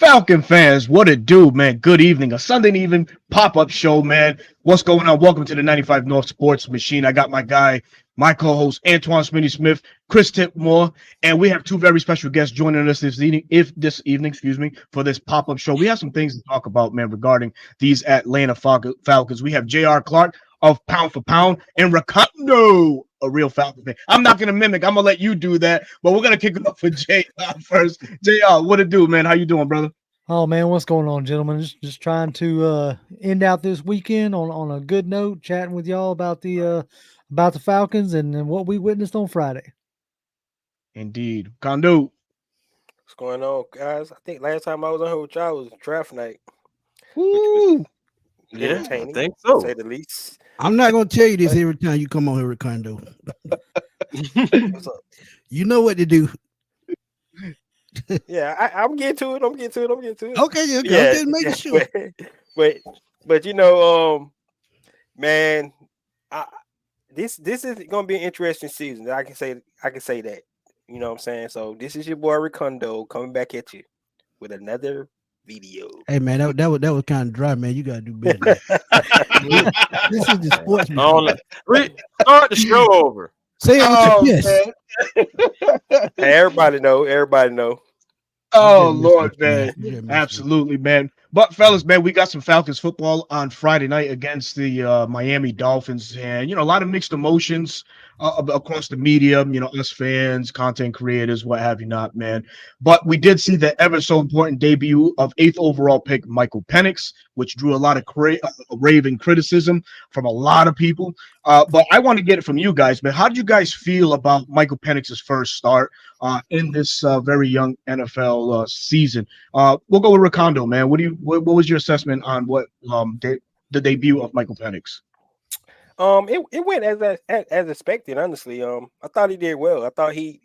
Falcon fans, what it do, man? Good evening. A Sunday evening pop-up show, man. What's going on? Welcome to the 95 North Sports Machine. I got my guy, my co-host, Antoine Smitty Smith, Chris Tipmore, and we have two very special guests joining us this evening, for this pop-up show. We have some things to talk about, man, regarding these Atlanta Falcons. We have J.R. Clark of Pound for Pound and Ricardo, a real Falcon fan. I'm not going to mimic. I'm going to let you do that, but we're going to kick it off with JR first. JR, what it do, man? How you doing, brother? Oh man, what's going on, gentlemen? Just trying to end out this weekend on a good note, chatting with y'all about the Falcons and what we witnessed on Friday. Indeed. Kondo. What's going on, guys? I think last time I was on here with y'all was draft night. Woo! Yeah, I think so. To say the least. I'm not gonna tell you this every time you come on here, Ricardo. What's up? You know what to do. Yeah, I'm getting to it. Okay, yeah, just making sure. But you know, man, this is gonna be an interesting season. I can say that. You know what I'm saying? So this is your boy Ricardo coming back at you with another video. Hey man, that was kind of dry, man. You gotta do better. This is the sports. Start the show over. Say it with your chest. Hey, everybody know. Oh, Lord, man. Absolutely, man. But, fellas, man, we got some Falcons football on Friday night against the Miami Dolphins. And, a lot of mixed emotions across the media, us fans, content creators, what have you not, man. But we did see the ever so important debut of 8th overall pick Michael Penix, which drew a lot of raving criticism from a lot of people. But I want to get it from you guys, man. How did you guys feel about Michael Penix's first start in this very young NFL season? We'll go with Ricardo, man. What was your assessment on what the debut of Michael Penix? It went as expected, honestly. I thought he did well. I thought he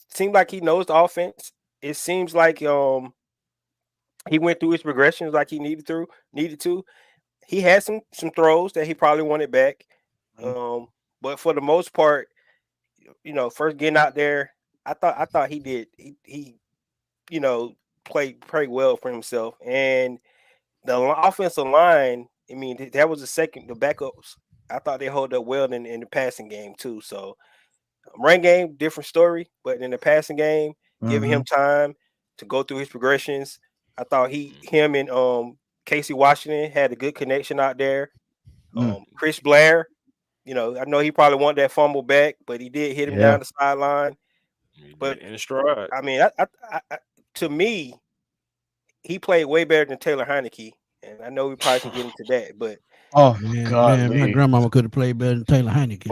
seemed like he knows the offense. It seems like he went through his progressions like he needed to. He had some throws that he probably wanted back. But for the most part, first getting out there, I thought he did. He played pretty well for himself. And the offensive line, I mean, that was the backups. I thought they held up well in the passing game too. So run game, different story, but in the passing game, giving him time to go through his progressions. I thought him and Casey Washington had a good connection out there. Chris Blair, I know he probably wanted that fumble back, but he did hit him down the sideline. But in stride. I mean, I to me, he played way better than Taylor Heineke. And I know we probably can get into that, but man, my grandmama could have played better than Taylor Heineke.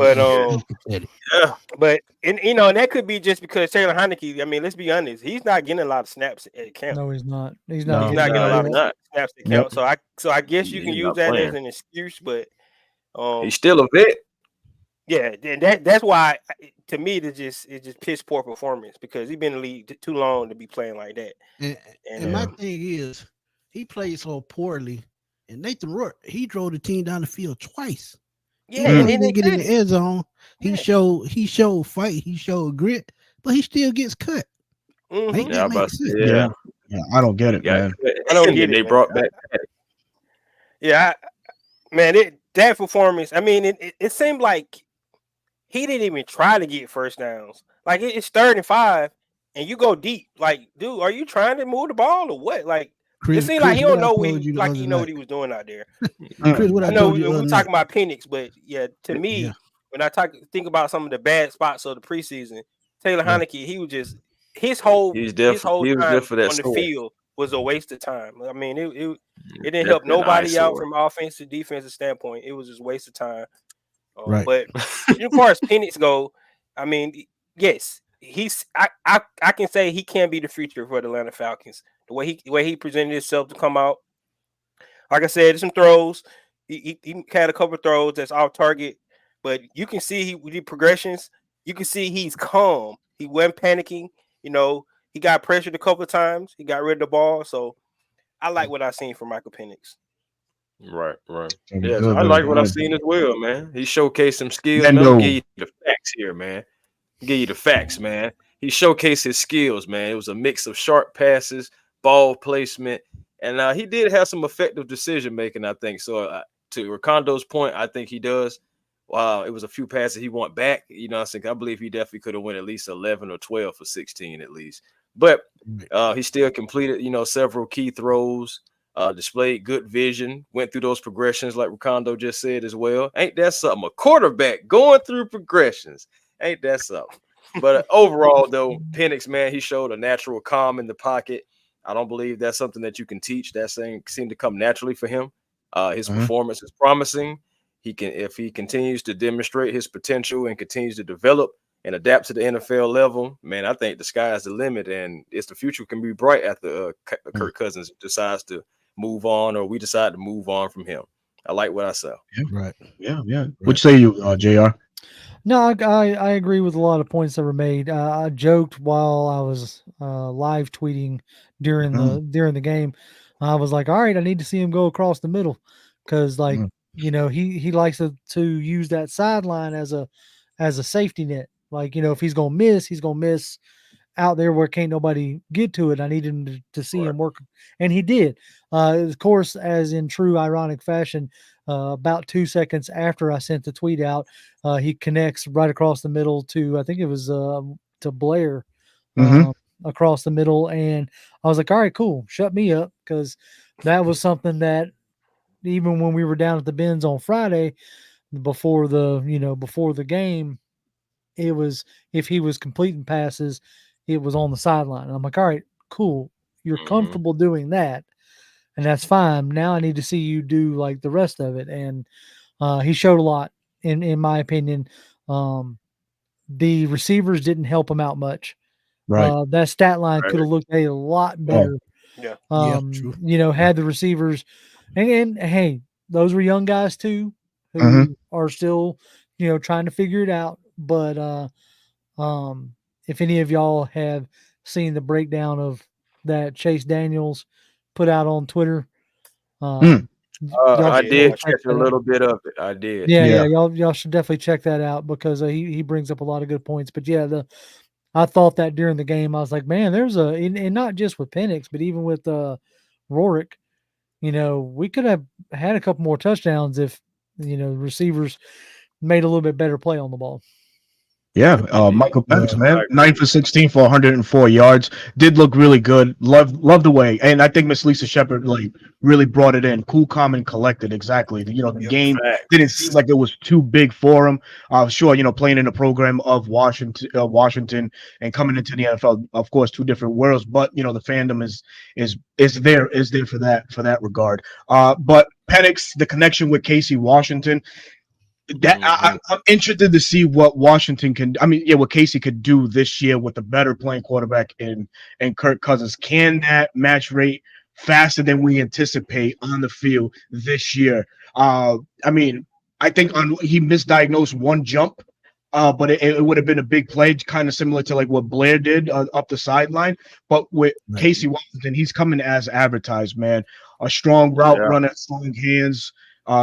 But and that could be just because Taylor Heineke. I mean, let's be honest, he's not getting a lot of snaps at camp. No, he's not. He's not getting a lot of snaps at camp. So I guess you can use that as an excuse, but he's still a vet. Yeah, and that's why to me it's just piss poor performance because he's been in the league too long to be playing like that. And my thing is, he played so poorly, and Nathan Rourke, he drove the team down the field twice. Yeah, he didn't get in the end zone. He showed fight, he showed grit, but he still gets cut. Yeah, I don't get it, man. I don't get it. They brought back. That performance. I mean, it seemed like he didn't even try to get first downs. Like it's 3rd and 5, and you go deep. Like, dude, are you trying to move the ball or what? Like. It seems like he don't know what he was doing out there. Chris, I know we're talking about Penix, but to me, when I think about some of the bad spots of the preseason, Taylor Heineke, he was just his whole time on the field was a waste of time. I mean, it didn't help nobody out from offensive defensive standpoint. It was just a waste of time. But as far as Penix go, I mean, yes, I can say he can be the future for the Atlanta Falcons. The way he presented himself to come out, like I said, some throws. He had a couple of throws that's off target, but you can see he did progressions. You can see he's calm. He wasn't panicking. He got pressured a couple of times. He got rid of the ball. So I like what I've seen from Michael Penix. Right. Yeah, I like what I've seen as well, man. He showced some skills. I'll give you the facts here, man. Give you the facts, man. he showcased his skills, man. It was a mix of sharp passes, ball placement, and he did have some effective decision making, I think. So to Ricondo's point, I think he does. Wow, it was a few passes he went back. You know, I believe he definitely could have went at least 11 or 12 for 16 at least. But he still completed, several key throws, displayed good vision, went through those progressions like Ricondo just said as well. Ain't that something? A quarterback going through progressions. Ain't that something? But overall, though, Penix, man, he showed a natural calm in the pocket. I don't believe that's something that you can teach. That thing seemed to come naturally for him. His performance is promising. If he continues to demonstrate his potential and continues to develop and adapt to the NFL level, man, I think the sky is the limit, and the future can be bright after Kirk Cousins decides to move on, or we decide to move on from him. I like what I saw. Yeah. Right. Yeah. Right. What say you, JR? No, I agree with a lot of points that were made. I joked while I was live tweeting during the game. I was like, all right, I need to see him go across the middle because, he likes to use that sideline as a safety net. Like, if he's gonna miss out there where can't nobody get to it. I need him to see him work, and he did. Of course, as in true ironic fashion, about 2 seconds after I sent the tweet out, he connects right across the middle to, I think it was to Blair, across the middle, and I was like, all right, cool, shut me up, because that was something that even when we were down at the Benz on Friday before the game, it was, if he was completing passes, it was on the sideline. I'm like, all right, cool. You're comfortable doing that, and that's fine. Now I need to see you do like the rest of it. And he showed a lot, in my opinion. The receivers didn't help him out much. Right. That stat line could have looked a lot better. Yeah. True. Had the receivers, and hey, those were young guys too, who are still, trying to figure it out. But if any of y'all have seen the breakdown of that Chase Daniels put out on Twitter, I did catch a little bit of it. I did. Yeah. Y'all should definitely check that out, because he brings up a lot of good points. But yeah, I thought that during the game, I was like, man, there's and not just with Penix, but even with Rorick, we could have had a couple more touchdowns if receivers made a little bit better play on the ball. Yeah, Michael Penix, man, 9 for 16 for 104 yards. Did look really good. Loved the way, and I think Miss Lisa Shepard really brought it in, cool, calm, and collected. Exactly. The game didn't seem like it was too big for him. Sure, playing in a program of Washington, and coming into the NFL, of course, two different worlds. But the fandom is there for that regard. But Penix, the connection with Casey Washington. That I'm interested to see what Washington what Casey could do this year with a better playing quarterback in Kirk Cousins. Can that match rate faster than we anticipate on the field this year? I think he misdiagnosed one jump, but it would have been a big play, kind of similar to like what Blair did up the sideline. But with Casey Washington, he's coming as advertised, man. A strong route runner, strong hands.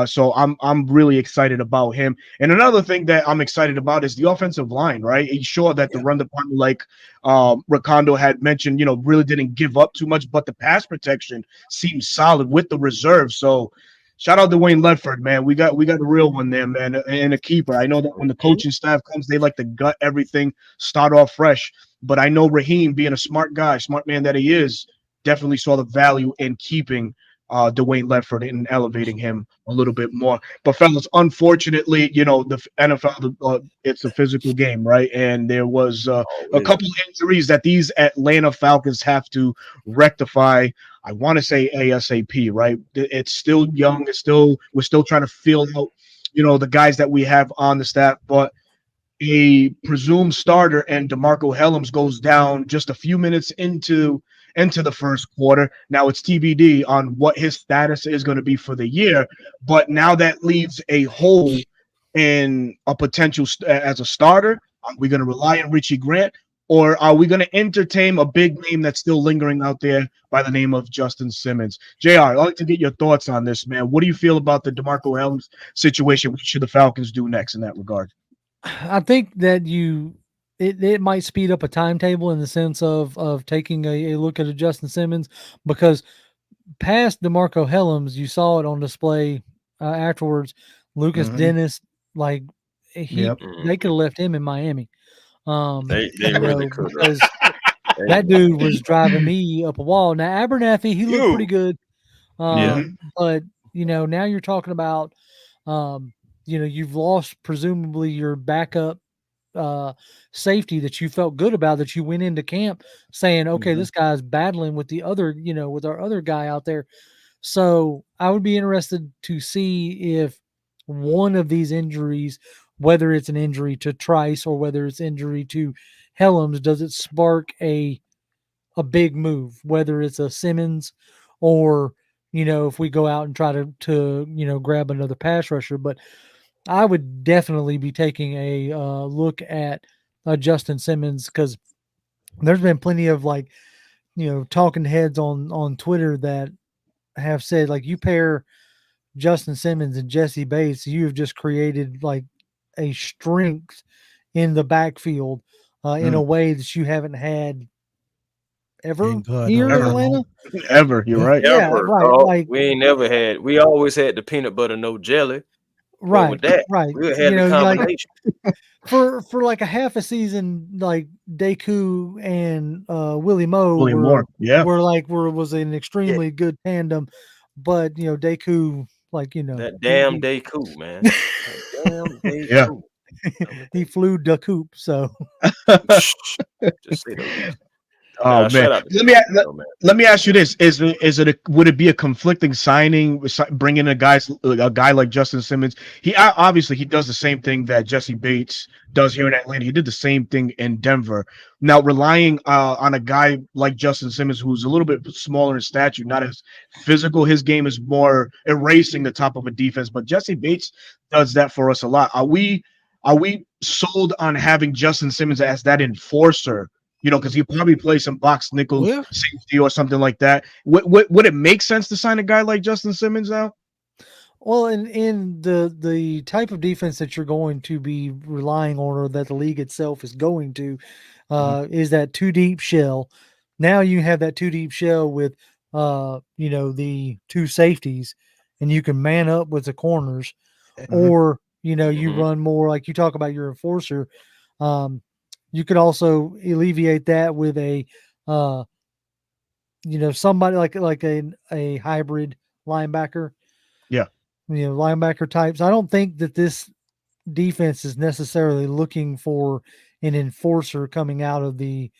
So I'm really excited about him. And another thing that I'm excited about is the offensive line, right? He's sure that the run department, like Ricondo had mentioned, really didn't give up too much, but the pass protection seems solid with the reserve. So shout out to Dwayne Ledford, man. We got a real one there, man, and a keeper. I know that when the coaching staff comes, they like to gut everything, start off fresh. But I know Raheem, being a smart man that he is, definitely saw the value in keeping Dwayne Ledford and elevating him a little bit more. But fellas, unfortunately, the NFL, it's a physical game, right? And there was a couple injuries that these Atlanta Falcons have to rectify. I want to say ASAP, right? It's still young. We're still trying to feel out, the guys that we have on the staff, but a presumed starter and DeMarco Hellams goes down just a few minutes into the first quarter. Now it's TBD on what his status is going to be for the year, but now that leaves a hole in a potential as a starter. Are we going to rely on Richie Grant, or are we going to entertain a big name that's still lingering out there by the name of Justin Simmons? JR, I'd like to get your thoughts on this, man. What do you feel about the DeMarco Hellams situation? What should the Falcons do next in that regard? I think that you it might speed up a timetable in the sense of taking a look at a Justin Simmons, because past DeMarco Hellams, you saw it on display afterwards. Lucas Dennis, like Yep. they could have left him in Miami. They You really know, could have. because that dude was driving me up a wall. Now Abernathy, he looked pretty good. But you know, now you're talking about, you know, you've lost presumably your backup safety that you felt good about, that you went into camp saying, okay, this guy's battling with the other, you know, with our other guy out there. So I would be interested to see if one of these injuries, whether it's an injury to Trice or whether it's injury to Hellams, does it spark a big move, whether it's a Simmons or, you know, if we go out and try to you know, grab another pass rusher. But I would definitely be taking a look at Justin Simmons, because there's been plenty of, like, you know, talking heads on Twitter that have said, like, you pair Justin Simmons and Jesse Bates, you have just created like a strength in the backfield in a way that you haven't had ever here in Atlanta. Ever, you're right. Yeah, Ever, right. dog. Like, We ain't never had. We always had the peanut butter, no jelly. But right, with that, right. we had You the know, like combination. for like a half a season, like Deku and Willie Moe William Moore, yeah. was an extremely good tandem, but you know, Deku, like, you know, That damn Deku, man. That damn Deku. Yeah. he flew the coop, so Just say the least. Oh man, shout out to let me ask you this: would it be a conflicting signing, bringing a guy like Justin Simmons? He obviously he does the same thing that Jesse Bates does here in Atlanta. He did the same thing in Denver. Now relying on a guy like Justin Simmons, who's a little bit smaller in stature, not as physical. His game is more erasing the top of a defense, but Jesse Bates does that for us a lot. Are we sold on having Justin Simmons as that enforcer? You know, because he probably plays some box nickel safety or something like that. Would it make sense to sign a guy like Justin Simmons now? Well, in the type of defense that you're going to be relying on, or that the league itself is going to, is that two deep shell. Now you have that two deep shell with, you know, the two safeties, and you can man up with the corners, or you know, you run more like you talk about your enforcer. You could also alleviate that with a, you know, somebody like a hybrid linebacker. Yeah. You know, linebacker types. I don't think that this defense is necessarily looking for an enforcer coming out of the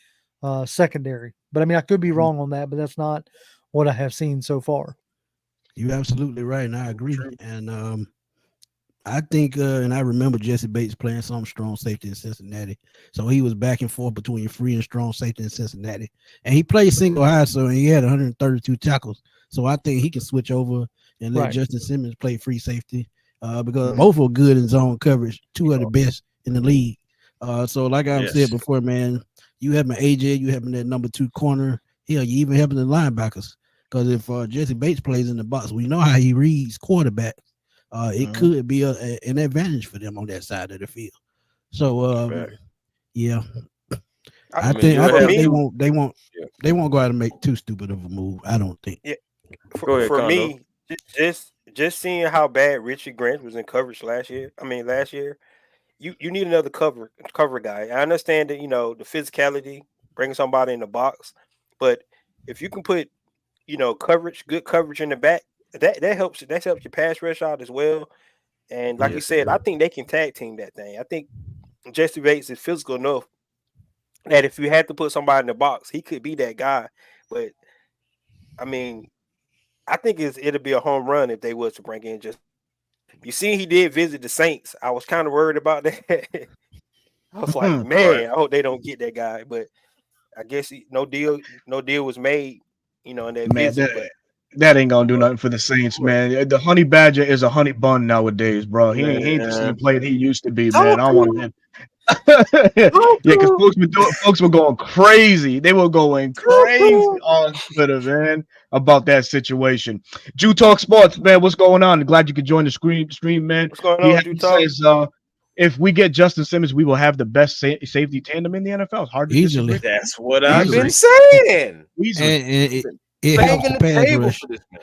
secondary. But I mean, I could be wrong on that, but that's not what I have seen so far. You're absolutely right, and I agree. And I think, and I remember Jesse Bates playing some strong safety in Cincinnati. So he was back and forth between free and strong safety in Cincinnati. And he played single high, so he had 132 tackles. So I think he can switch over and let Justin Simmons play free safety, because both are good in zone coverage, two of the best in the league. So like I've said before, man, you having AJ, you having that number 2 corner. Hell, you even having the linebackers. Because if Jesse Bates plays in the box, we know how he reads quarterback. It could be an advantage for them on that side of the field. So yeah, I think they won't go out and make too stupid of a move. I don't think. Yeah, for me, just seeing how bad Richard Grant was in coverage last year. You need another cover guy. I understand that, you know, the physicality, bringing somebody in the box, but if you can put, you know, good coverage in the back, that helps. That helps your pass rush out as well. And like you said, I think they can tag team that thing. I think Jesse Bates is physical enough that if you had to put somebody in the box, he could be that guy. But I mean, I think it'll be a home run if they was to bring in just. You see, he did visit the Saints. I was kind of worried about that. I was like, man, I hope they don't get that guy. But I guess no deal was made, you know, in that visit. But that ain't gonna do nothing for the Saints, man. The honey badger is a honey bun nowadays, bro. He ain't the same player he used to be, man. I don't want him. Yeah, because folks were going crazy. They were going crazy on Twitter, man, about that situation. Jew Talk Sports, man. What's going on? Glad you could join the stream, man. What's going on, Jew Talk? Says, if we get Justin Simmons, we will have the best safety tandem in the NFL. It's hard to Easily. disagree. That's what I've been Easily. saying. Easily. And it helps Banging the the pass table rush. for this man.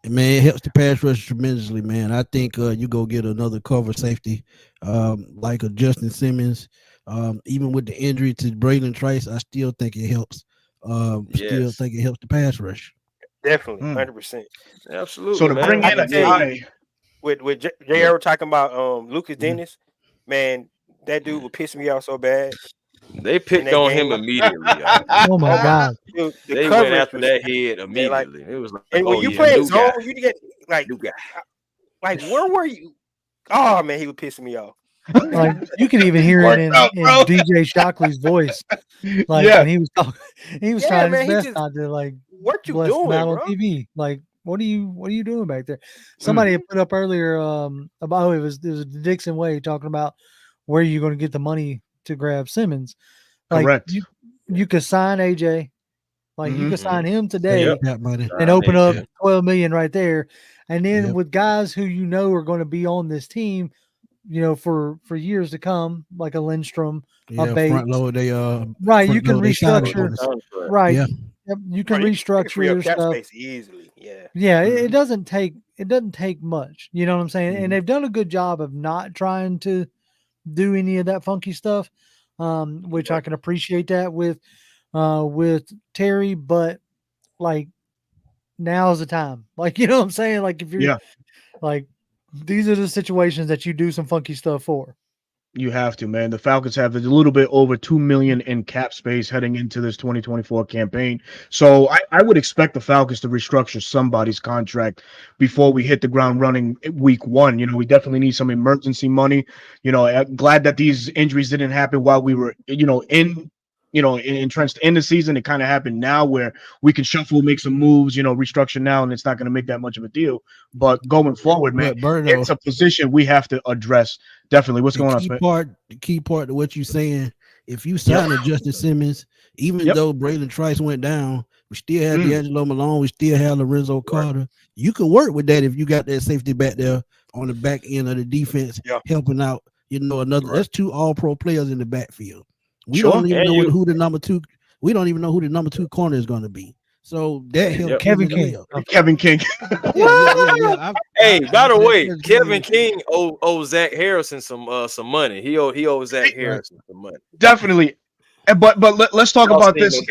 Man, it helps the pass rush tremendously, man. I think you go get another cover safety, like a Justin Simmons. Even with the injury to Bralen Trice, I still think it helps. Still think it helps the pass rush. Definitely, 100%. Absolutely. So to bring in a guy with JR talking about Lucas Dennis, man, that dude would piss me off so bad. They picked on him immediately. Oh my God! Dude, they went after that head immediately. It was like, and when you play zone, you get like where were you? Oh man, he was pissing me off. Like you can even hear it in DJ Shockley's voice. Like when he was talking, he was trying his best not to like what you bless doing, him out bro? on TV. Like what are you doing back there? Somebody had put up earlier about it was Dixon Way talking about where you're going to get the money to grab Simmons. Like correct. You could sign AJ, like you could sign him today and open up 12 million right there. And then with guys who you know are going to be on this team, you know, for years to come, like a Lindstrom, a Bates. Front load they right, you can restructure. Right. Yeah. Yep, you can restructure your stuff easily. Yeah. Yeah, it doesn't take much. You know what I'm saying? And they've done a good job of not trying to do any of that funky stuff. Which I can appreciate that with Terry, but like now's the time. Like, you know what I'm saying? Like if you're like these are the situations that you do some funky stuff for. You have to, man. The Falcons have a little bit over $2 million in cap space heading into this 2024 campaign. So I would expect the Falcons to restructure somebody's contract before we hit the ground running week 1. You know, we definitely need some emergency money. You know, I'm glad that these injuries didn't happen while we were, entrenched in the season. It kind of happened now where we can shuffle, make some moves, restructure now, and it's not going to make that much of a deal. But going forward, man, it's a position we have to address. Definitely. What's going on, Smith? The key part of what you're saying, if you sign a Justin Simmons, even though Bralen Trice went down, we still have D'Angelo Malone, we still have Lorenzo Carter. You can work with that if you got that safety back there on the back end of the defense helping out. That's 2 all-pro players in the backfield. We don't even know who the number 2. We don't even know who the number 2 corner is going to be. So that helped Kevin King. Kevin King. Hey, by the way, Kevin King owes Zach Harrison some money. He owes Zach Harrison some money. Definitely. But let's talk about this.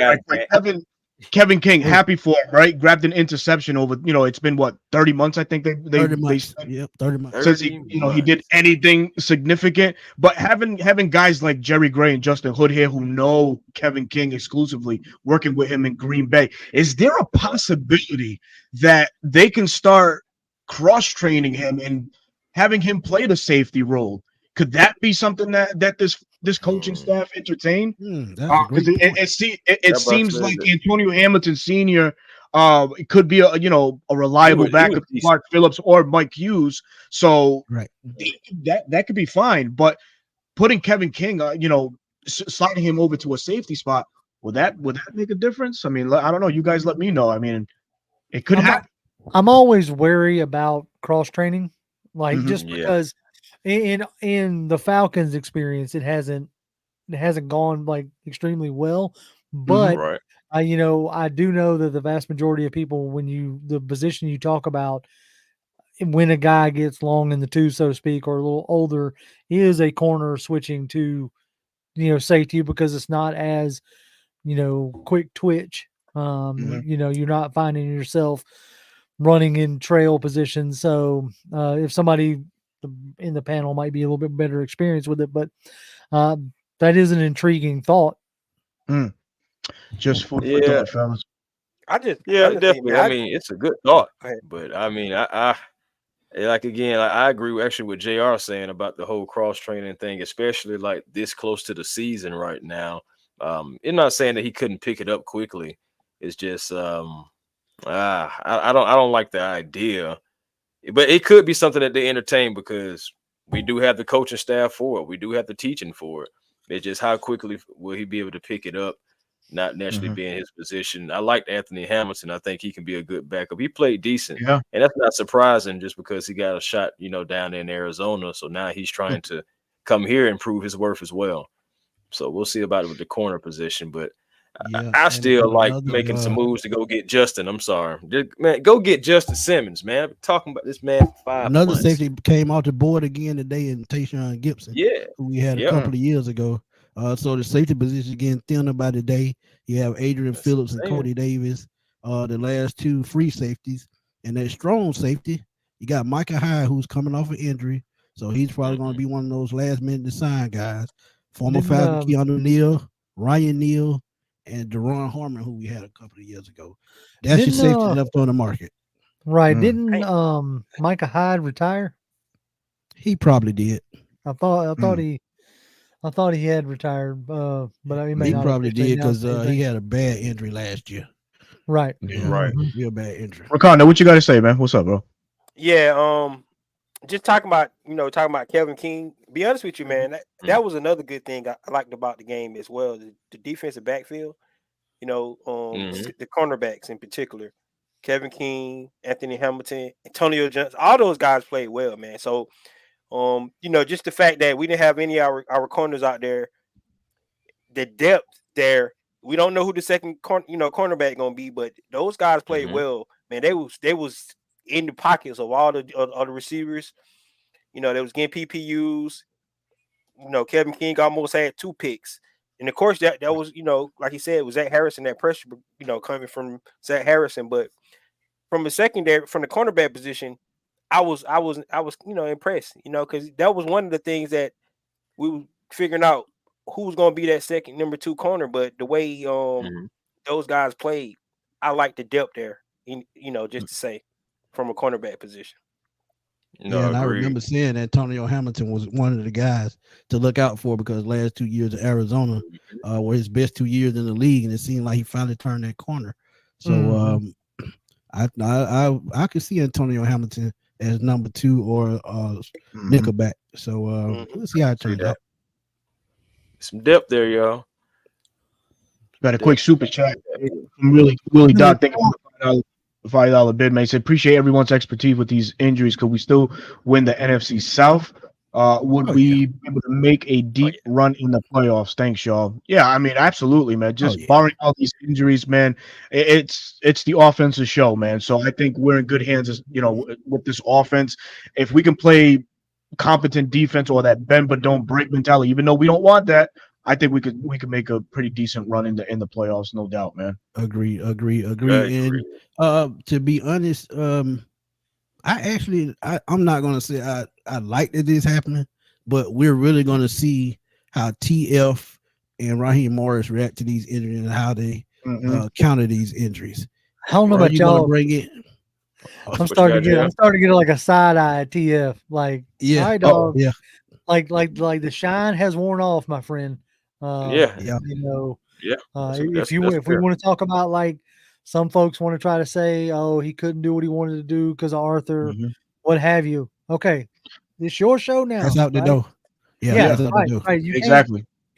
Kevin King, happy for him, right? Grabbed an interception over, it's been 30 months. I think they 30 months. Yep, 30 months. Since he did anything significant. But having guys like Jerry Gray and Justin Hood here who know Kevin King exclusively, working with him in Green Bay, is there a possibility that they can start cross training him and having him play the safety role? Could that be something that this coaching staff entertain? Because it seems like Antonio Hamilton Sr. It could be a reliable backup to Mark Phillips or Mike Hughes. So that could be fine. But putting Kevin King, sliding him over to a safety spot, would that make a difference? I mean, I don't know. You guys let me know. I mean, it could happen. I'm always wary about cross training, just because. In the Falcons experience, it hasn't gone like extremely well, but I do know that the vast majority of people, the position you talk about, when a guy gets long in the tooth, so to speak, or a little older, is a corner switching to, safety because it's not as, quick twitch. You're not finding yourself running in trail position. So if somebody in the panel might be a little bit better experience with it, but that is an intriguing thought. Just for thought, fellas. Definitely. I mean, it's a good thought, but I mean, I agree actually with JR saying about the whole cross training thing, especially like this close to the season right now. I'm not saying that he couldn't pick it up quickly. It's just I don't like the idea. But it could be something that they entertain because we do have the coaching staff for it. We do have the teaching for it. It's just how quickly will he be able to pick it up, not naturally be in his position. I like Anthony Hamilton. I think he can be a good backup. He played decent. Yeah. And that's not surprising just because he got a shot, down in Arizona. So now he's trying to come here and prove his worth as well. So we'll see about it with the corner position, but Yeah, I and still like another, making some moves to go get Justin. I'm sorry, man. Go get Justin Simmons, man. I've been talking about this man for 5 another months. safety came off the board again today in Tayshaun Gibson, Yeah, who we had a couple of years ago. So the safety position getting thinner by the day. You have Adrian Phillips and Cody Davis, the last two free safeties, and that strong safety. You got Micah Hyde, who's coming off an injury, so he's probably going to be one of those last minute to sign guys. Former Falcon Keanu Neal, Ryan Neal, and Deron Harmon, who we had a couple of years ago. That's your safety left on the market. Right. Didn't Micah Hyde retire? He probably did. I thought he had retired, but I mean, he probably did because he had a bad injury last year. Right. Right. Real bad injury. Ricardo, what you got to say, man? What's up, bro? Yeah. Just talking about Kevin King. Be honest with you, man. That was another good thing I liked about the game as well. The defensive backfield. The cornerbacks in particular. Kevin King, Anthony Hamilton, Antonio Johnson, all those guys played well, man. So, just the fact that we didn't have any of our corners out there, the depth there, we don't know who the second cornerback gonna be, but those guys played well, man. They was in the pockets of all the receivers. They was getting PPUs. Kevin King almost had 2 picks. And of course, that was, like he said, it was Zach Harrison, that pressure, coming from Zach Harrison. But from the secondary, from the cornerback position, I was impressed, because that was one of the things that we were figuring out who's going to be that second number 2 corner. But the way those guys played, I like the depth there, just to say, from a cornerback position. No, and I remember saying Antonio Hamilton was one of the guys to look out for because last 2 years of Arizona were his best 2 years in the league, and it seemed like he finally turned that corner. So I could see Antonio Hamilton as number 2 or nickelback. So we'll see how it turns out. Some depth there, y'all. Got a quick super chat from Willie Doc. Thank you for the $5 bid, man. Said appreciate everyone's expertise with these injuries. Could we still win the NFC South? Would we be able to make a deep run in the playoffs? Thanks, y'all. Yeah, I mean, absolutely, man. Just barring all these injuries, man, it's the offensive show, man. So I think we're in good hands, with this offense. If we can play competent defense or that bend but don't break mentality, even though we don't want that, I think we could make a pretty decent run in the playoffs, no doubt, man. Agree. And to be honest, I'm not gonna say I like that this happening, but we're really gonna see how TF and Raheem Morris react to these injuries and how they counter these injuries. I don't know about y'all. Bring it. I'm starting to get like a side eye at TF. Like, all right, dog. Yeah. Like the shine has worn off, my friend. If we want to talk about, like, some folks want to try to say, oh, he couldn't do what he wanted to do because of Arthur, what have you. Okay, it's your show now. That's out the door. Right. You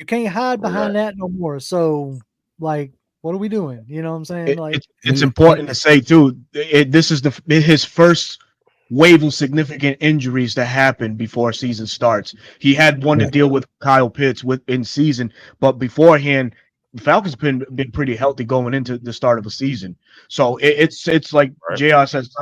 can't hide behind that no more. So, like, what are we doing? You know what I'm saying? It's important to say too. This is his first wave of significant injuries that happened before season starts. He had one to deal with Kyle Pitts in season, but beforehand, the Falcons been pretty healthy going into the start of the season. So it's like JR says,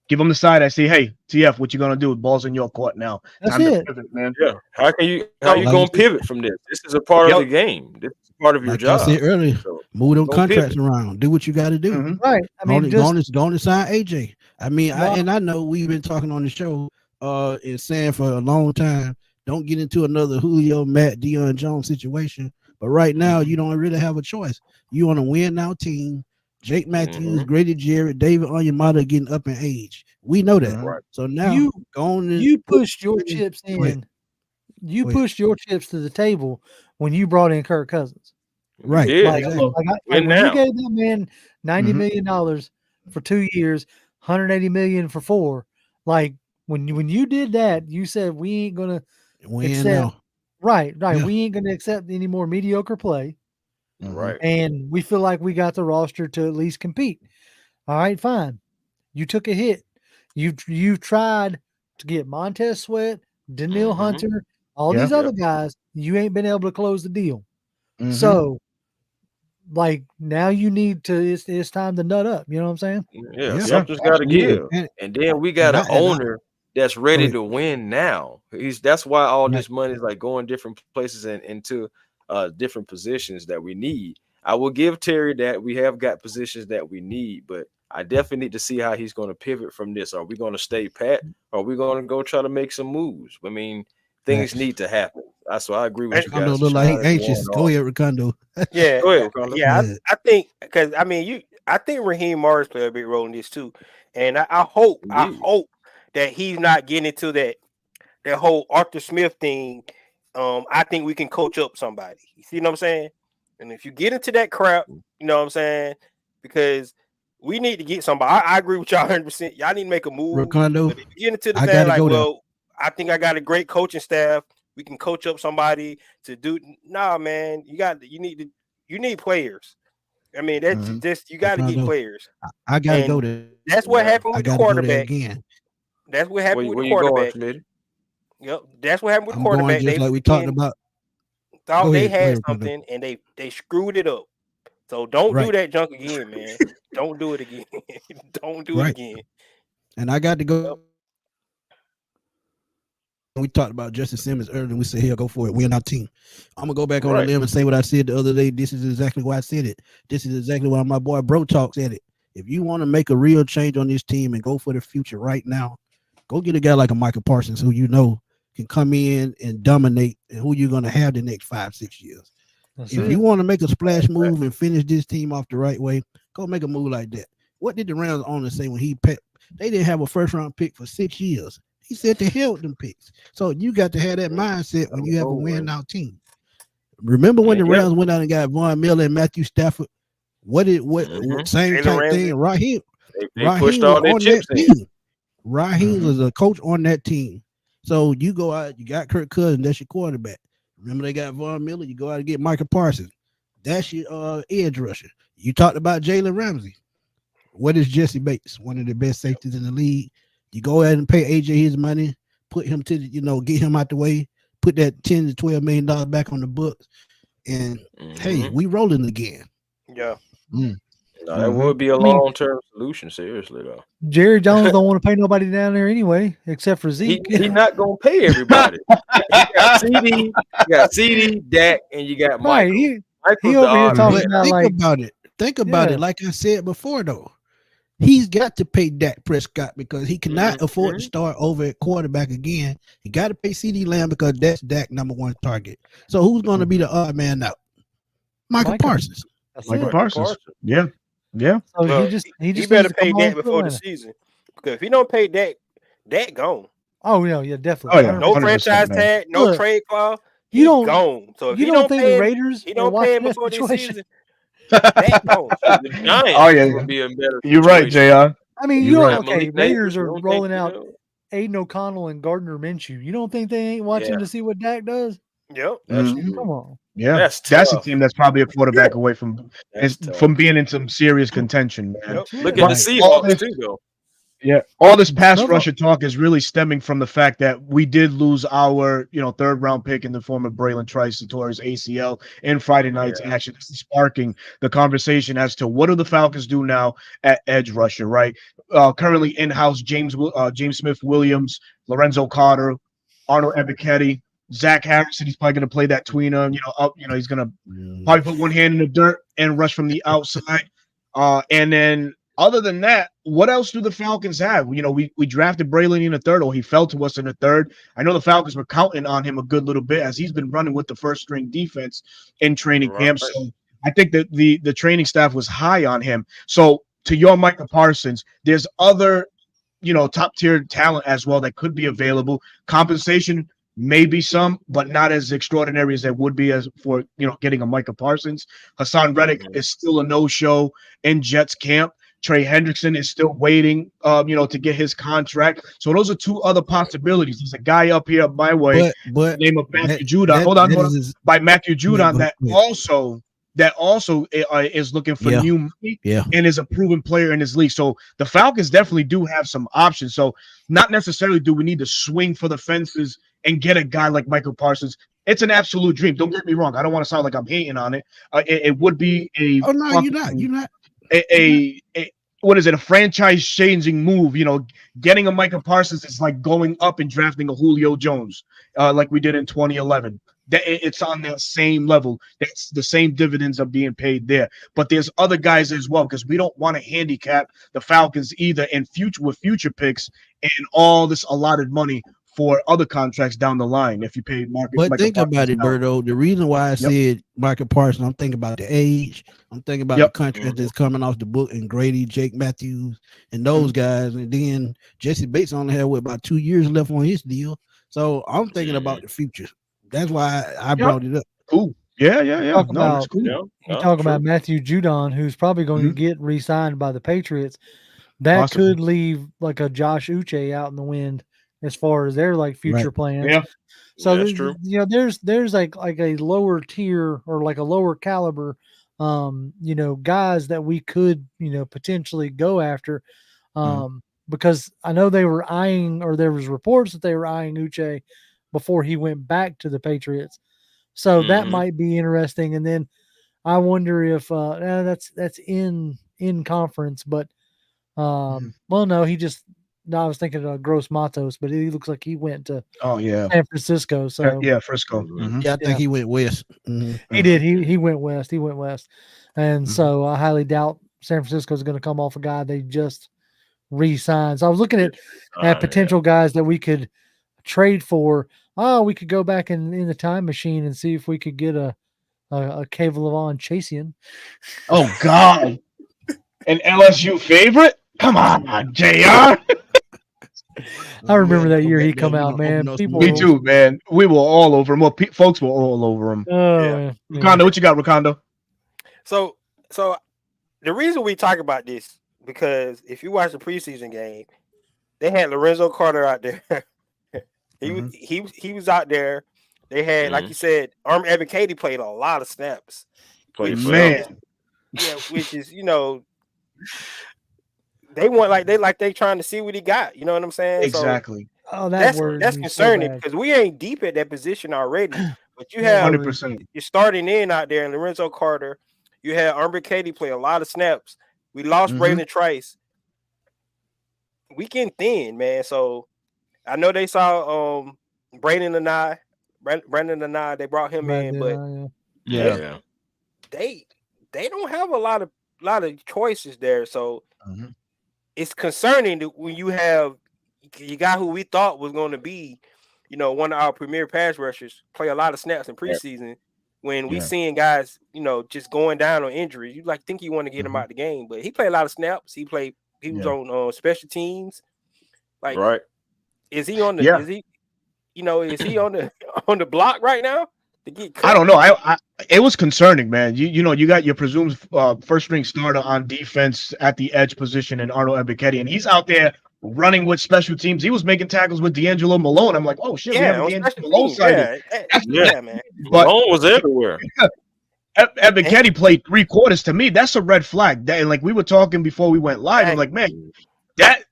give him the side. I say, hey, TF, what you gonna do? Ball's in your court now. That's Time it, to pivot, man. Yeah. How you gonna pivot from this? This is a part of the game. This is part of your job. I said earlier, move them contracts around. Do what you got to do. Right. I mean, don't sign AJ. I mean, I know we've been talking on the show and saying for a long time, don't get into another Julio, Matt, Deion Jones situation. But right now, you don't really have a choice. You want to win now team. Jake Matthews, Grady Jarrett, David Onyemata getting up in age. We know that. Right. So now you pushed your chips in. You pushed your chips to the table when you brought in Kirk Cousins. Right. When you gave that man $90 million for 2 years, $180 million for 4. Like, when you did that, you said we ain't gonna accept. Right. Yeah. We ain't gonna accept any more mediocre play. Right. And we feel like we got the roster to at least compete. All right, fine. You took a hit. You tried to get Montez Sweat, Daniil Hunter, All Yeah. these other guys, you ain't been able to close the deal. Mhm. So, like, now you need to. It's time to nut up. You know what I'm saying? Yeah, Yeah, something's got to absolutely. give, and then we got And an owner that's ready ahead. to win now. That's why all Right. this money is like going different places and into different positions that we need. I will give Terry that we have got positions that we need, but I definitely need to see how he's going to pivot from this. Are we going to stay pat? Or are we going to go try to make some moves? I mean, things Facts. need to happen. So I agree with you Ricondo guys. look like he Sean is anxious. going Go off. ahead, Ricondo. Yeah, Go ahead, Ricardo. yeah. Yeah. I think because I think Raheem Morris played a big role in this too, and I hope Indeed. that he's not getting into that whole Arthur Smith thing. I think we can coach up somebody. You see what I'm saying? And if you get into that crap, you know what I'm saying, because we need to get somebody. I agree with y'all 100%. Y'all need to make a move. Ricondo, But if you get into the I thing gotta like, go there. well, I think I got a great coaching staff. We can coach up somebody to do. Nah, man, you need players. I mean, that's Mhm. just you got to get Ricondo, players. I gotta go And there. that's what happened I with the gotta go there quarterback. again. That's what happened with Where the you going, quarterback. Smitty? Yep, that's what happened with the I'm going quarterback. just They like we talked again about. thought Go they ahead, had Ricondo. something and they screwed it up. So don't do Right, that junk again, man. Don't do it again. Don't do it right. again. And I got to Yep. go. We talked about Justin Simmons earlier. We said, "Here, go for it. Win our team." I'm gonna go back on a Right. limb and say what I said the other day. This is exactly why I said it. This is exactly why my boy Bro Talk said it. If you want to make a real change on this team and go for the future right now, go get a guy like a Michael Parsons who you know can come in and dominate, and who you're gonna have the next 5-6 years. That's If it. you want to make a splash move and finish this team off the right way, go make a move like that. What did the Rams owner say when they didn't have a first round pick for 6 years? He said to hell with them picks. So you got to have that mindset when you have a win out team. Remember when the Yep. Rams went out and got Von Miller and Matthew Stafford? What Mhm. same Jalen type Ramsey. thing? Raheem They pushed was all their on that chips in. team. Raheem was a coach on that team. So you go out, you got Kirk Cousins, that's your quarterback. Remember they got Von Miller, you go out and get Michael Parsons. That's your edge rusher. You talked about Jalen Ramsey. What is Jesse Bates? One of the best safeties in the league. You go ahead and pay AJ his money, put him to get him out the way, put that $10 to $12 million back on the books, and hey, we rolling again. Yeah. No, that would be a long-term solution. Seriously, though. Jerry Jones don't want to pay nobody down there anyway, except for He Zeke. not gonna pay everybody. You got CD, Dak, and you got Right, Michael. he Michael's the over here odd talking man. about Think like about it. Think about Yeah. it. Like I said before, though, he's got to pay Dak Prescott because he cannot afford to start over at quarterback again. He got to pay CD Lamb because that's Dak #1 target. So who's going to be the odd man out? Michael Parsons. That's Michael it. Parsons. Yeah. Yeah. So Well, he just better needs to pay come on that to before the Atlanta. season. Because if he don't pay that gone. Oh yeah, definitely. Oh yeah. No 100%, franchise man. tag, no Look, trade clause. you He's don't- gone. So if you he don't don't think pay the him, Raiders he are don't pay watching him that before this situation? season. That gone. The Giants Oh, yeah. would be a better You're right, situation. JR. I mean, You're you don't. right. Okay, Malik Neighbors, Raiders you are don't think, rolling out Aiden O'Connell and Gardner Minshew. You don't think they ain't watching Yeah. to see what Dak does? Yep. That's Mhm. true. Come on. Yeah, That's that's a tough. team that's probably a quarterback away from That's tough. from being in some serious contention, man. Yep. Look Yeah. at the Right. All Seahawks this- too, though. Yeah, all this pass Snowball. rusher talk is really stemming from the fact that we did lose our, third round pick in the form of Bralen Trice to towards ACL in Friday night's action. This is sparking the conversation as to what do the Falcons do now at edge rusher, right? Currently in-house James Smith Williams, Lorenzo Carter, Arnold Ebiketie, Zach Harrison. He's probably going to play that tweener, he's going to probably put one hand in the dirt and rush from the outside. And then other than that, what else do the Falcons have? We drafted Bralen in the third, or he fell to us in the third. I know the Falcons were counting on him a good little bit as he's been running with the first string defense in training camp. So I think that the training staff was high on him. So to your Michael Parsons, there's other, top tier talent as well that could be available. Compensation, maybe some, but not as extraordinary as it would be as for getting a Micah Parsons. Hassan Reddick is still a no-show in Jets camp. Trey Hendrickson is still waiting, to get his contract. So those are two other possibilities. There's a guy up here my way, but name of Matthew Judon. Hold on, by Matthew Judon that also is looking for new money and is a proven player in this league. So the Falcons definitely do have some options. So not necessarily do we need to swing for the fences and get a guy like Michael Parsons. It's an absolute dream. Don't get me wrong. I don't want to sound like I'm hating on it. It would be a Oh no, you're not. You're not. a what is it? A franchise changing move. Getting a Michael Parsons is like going up and drafting a Julio Jones, like we did in 2011. It's on that same level. That's the same dividends are being paid there. But there's other guys as well, because we don't want to handicap the Falcons either in future picks and all this allotted money for other contracts down the line. If you paid Michael think about it, Berto. The reason why I said Michael Parsons, I'm thinking about the age. I'm thinking about the contract that's coming off the book, and Grady, Jake Matthews, and those guys. And then Jesse Bates only had about 2 years left on his deal. So I'm thinking about the future. That's why I brought it up. Cool. Yeah. That's cool. You talk about Matthew Judon, who's probably going to get re-signed by the Patriots. That could leave like a Josh Uche out in the wind as far as their like future plans. Yeah. So that's true. There's like a lower tier or like a lower caliber, guys that we could, potentially go after. Because I know they were eyeing, or there was reports that they were eyeing Uche before he went back to the Patriots. So that might be interesting. And then I wonder if that's in conference, but well, no, I was thinking of Gross Matos, but he looks like he went to San Francisco. So Frisco. Yeah, I think he went west. He did. He went west. And so I highly doubt San Francisco is going to come off a guy they just re-signed. So I was looking at potential guys that we could trade for. Oh, we could go back in the time machine and see if we could get a Kavalavan Chasian. Oh God, an LSU favorite? Come on, JR. I remember that year he come out, man. Me too, man. We were all over him. Well, folks were all over him. Ricondo, what you got, Ricondo? So the reason we talk about this, because if you watch the preseason game, they had Lorenzo Carter out there. He was out there. They had, like you said, Evan Katie played a lot of snaps. Which is they trying to see what he got. You know what I'm saying? Exactly. So, that's concerning because we ain't deep at that position already. But you have 100%. You're starting in out there, and Lorenzo Carter. You had Armor Katie play a lot of snaps. We lost Bralen Trice. We getting thin, man. So I know they saw Brandon and I. They brought him in, but they don't have a lot of choices there. So it's concerning that when you got who we thought was going to be, one of our premier pass rushers play a lot of snaps in preseason. When we seeing guys, just going down on injuries, you think you want to get him out the game, but he played a lot of snaps. He was on special teams. Is he on the? Is he? Is he on the block right now to get cut? I don't know. It was concerning, man. You got your presumed first string starter on defense at the edge position in Arnold Ebiketie, and he's out there running with special teams. He was making tackles with D'Angelo Malone. I'm like, oh shit, we have D'Angelo Malone sighted. Man. But Malone was everywhere. Ebiketie played 3 quarters. To me, that's a red flag. And like we were talking before we went live, I'm like, man,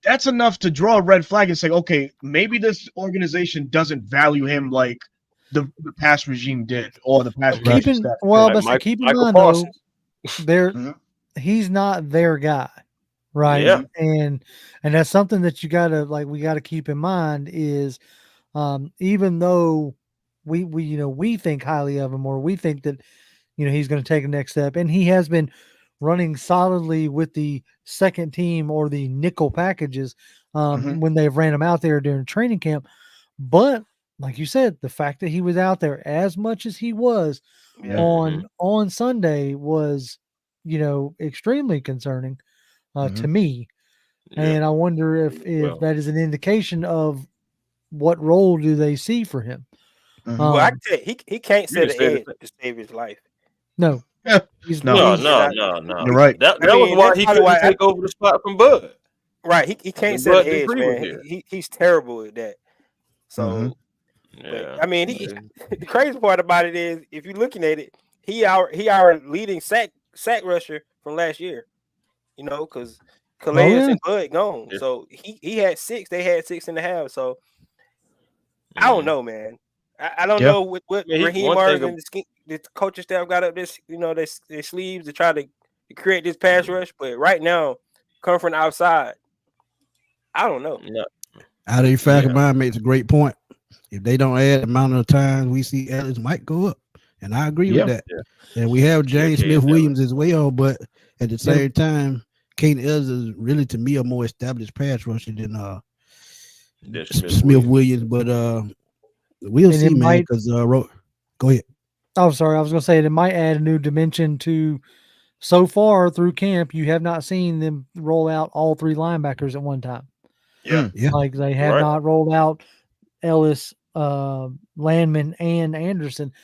that's enough to draw a red flag and say, okay, maybe this organization doesn't value him like the past regime did, or the past regime. Keep in mind though, he's not their guy, right? Yeah. And that's something that we gotta keep in mind is, even though we think highly of him, or we think that he's going to take a next step, and he has been running solidly with the second team or the nickel packages when they've ran him out there during training camp. But like you said, the fact that he was out there as much as he was on Sunday was, extremely concerning to me. Yeah. And I wonder if that is an indication of what role do they see for him. Well, I can tell you, he can't set an edge to save his life. No. No. You're right. That was why he couldn't take over the spot from Bud. Right. He can't set an edge, man. He's terrible at that. So, I mean, the crazy part about it is, if you're looking at it, he our leading sack rusher from last year. Because Calais and Bud gone. Yeah. So he had 6. They had 6.5. So I don't know, man. I don't know what Raheem Morris and the coaching staff got up this, their sleeves to try to create this pass rush. But right now, coming from the outside, I don't know. No. Out of your Falcon mind makes a great point. If they don't add the amount of times we see Ellis might go up. And I agree with that. Yeah. And we have James Smith-Williams as well, but at the same time, Kaden Ellis is really, to me, a more established pass rusher than Smith-Williams. But we'll see, man, because go ahead. Oh, sorry. I was going to say it might add a new dimension to, so far through camp, you have not seen them roll out all three linebackers at one time. Yeah. Like they have not rolled out Ellis, Landman, and Anderson.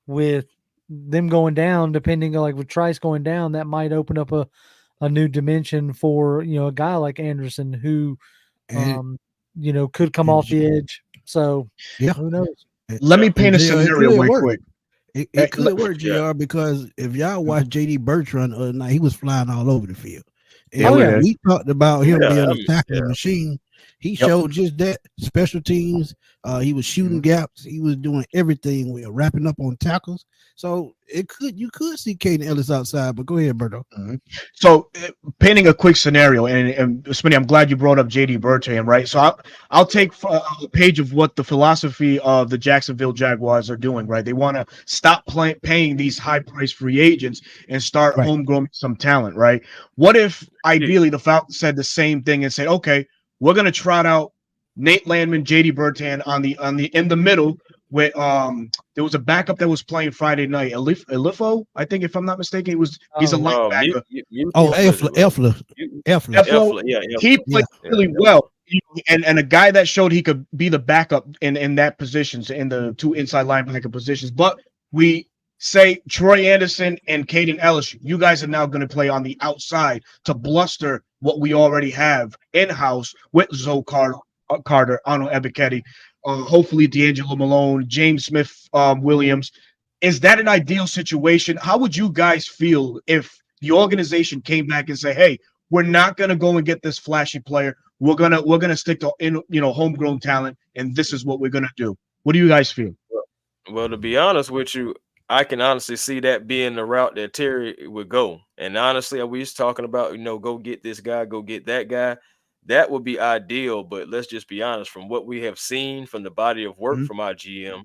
With them going down, depending on, like with Trice going down, that might open up a new dimension for, a guy like Anderson who, could come off the edge. So who knows? Let me paint a scenario right quick. It could work, JR, because if y'all watch JD Bertrand the other night, he was flying all over the field. And we talked about him being a tackling machine. He showed just that. Special teams. He was shooting gaps. He was doing everything. We were wrapping up on tackles. So you could see Kaden Ellis outside. But go ahead, Berto. So painting a quick scenario, and Smitty, I'm glad you brought up JD Bertrand, right? So I'll take a page of what the philosophy of the Jacksonville Jaguars are doing, right? They want to stop paying these high-priced free agents and start homegrowing some talent, right? What if ideally the Falcons said the same thing and said, okay, we're gonna trot out Nate Landman, JD Bertrand in the middle with there was a backup that was playing Friday night. Elifo, I think, if I'm not mistaken, he's a linebacker. Elfler. Yeah. He played really well. And a guy that showed he could be the backup in that positions, in the two inside linebacker positions. But we say Troy Anderson and Kaden Ellis, you guys are now going to play on the outside to bluster what we already have in-house with Zoe Carter, Arnold Ebiketie, hopefully D'Angelo Malone, James Smith-Williams. Is that an ideal situation? How would you guys feel if the organization came back and say, hey, we're not going to go and get this flashy player. We're gonna stick to homegrown talent, and this is what we're going to do. What do you guys feel? Well, to be honest with you, I can honestly see that being the route that Terry would go. And honestly, we was talking about, go get this guy, go get that guy. That would be ideal. But let's just be honest, from what we have seen from the body of work from our GM,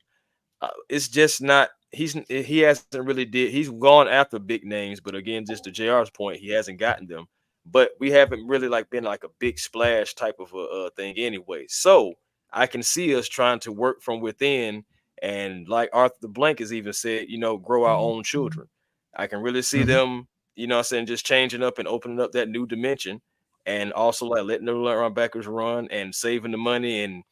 it's just not. He hasn't really he's gone after big names, but again, just to JR's point, he hasn't gotten them. But we haven't really been like a big splash type of a thing anyway. So I can see us trying to work from within. And like Arthur Blank has even said, grow our own children. I can really see them, just changing up and opening up that new dimension, and also letting the linebackers run and saving the money and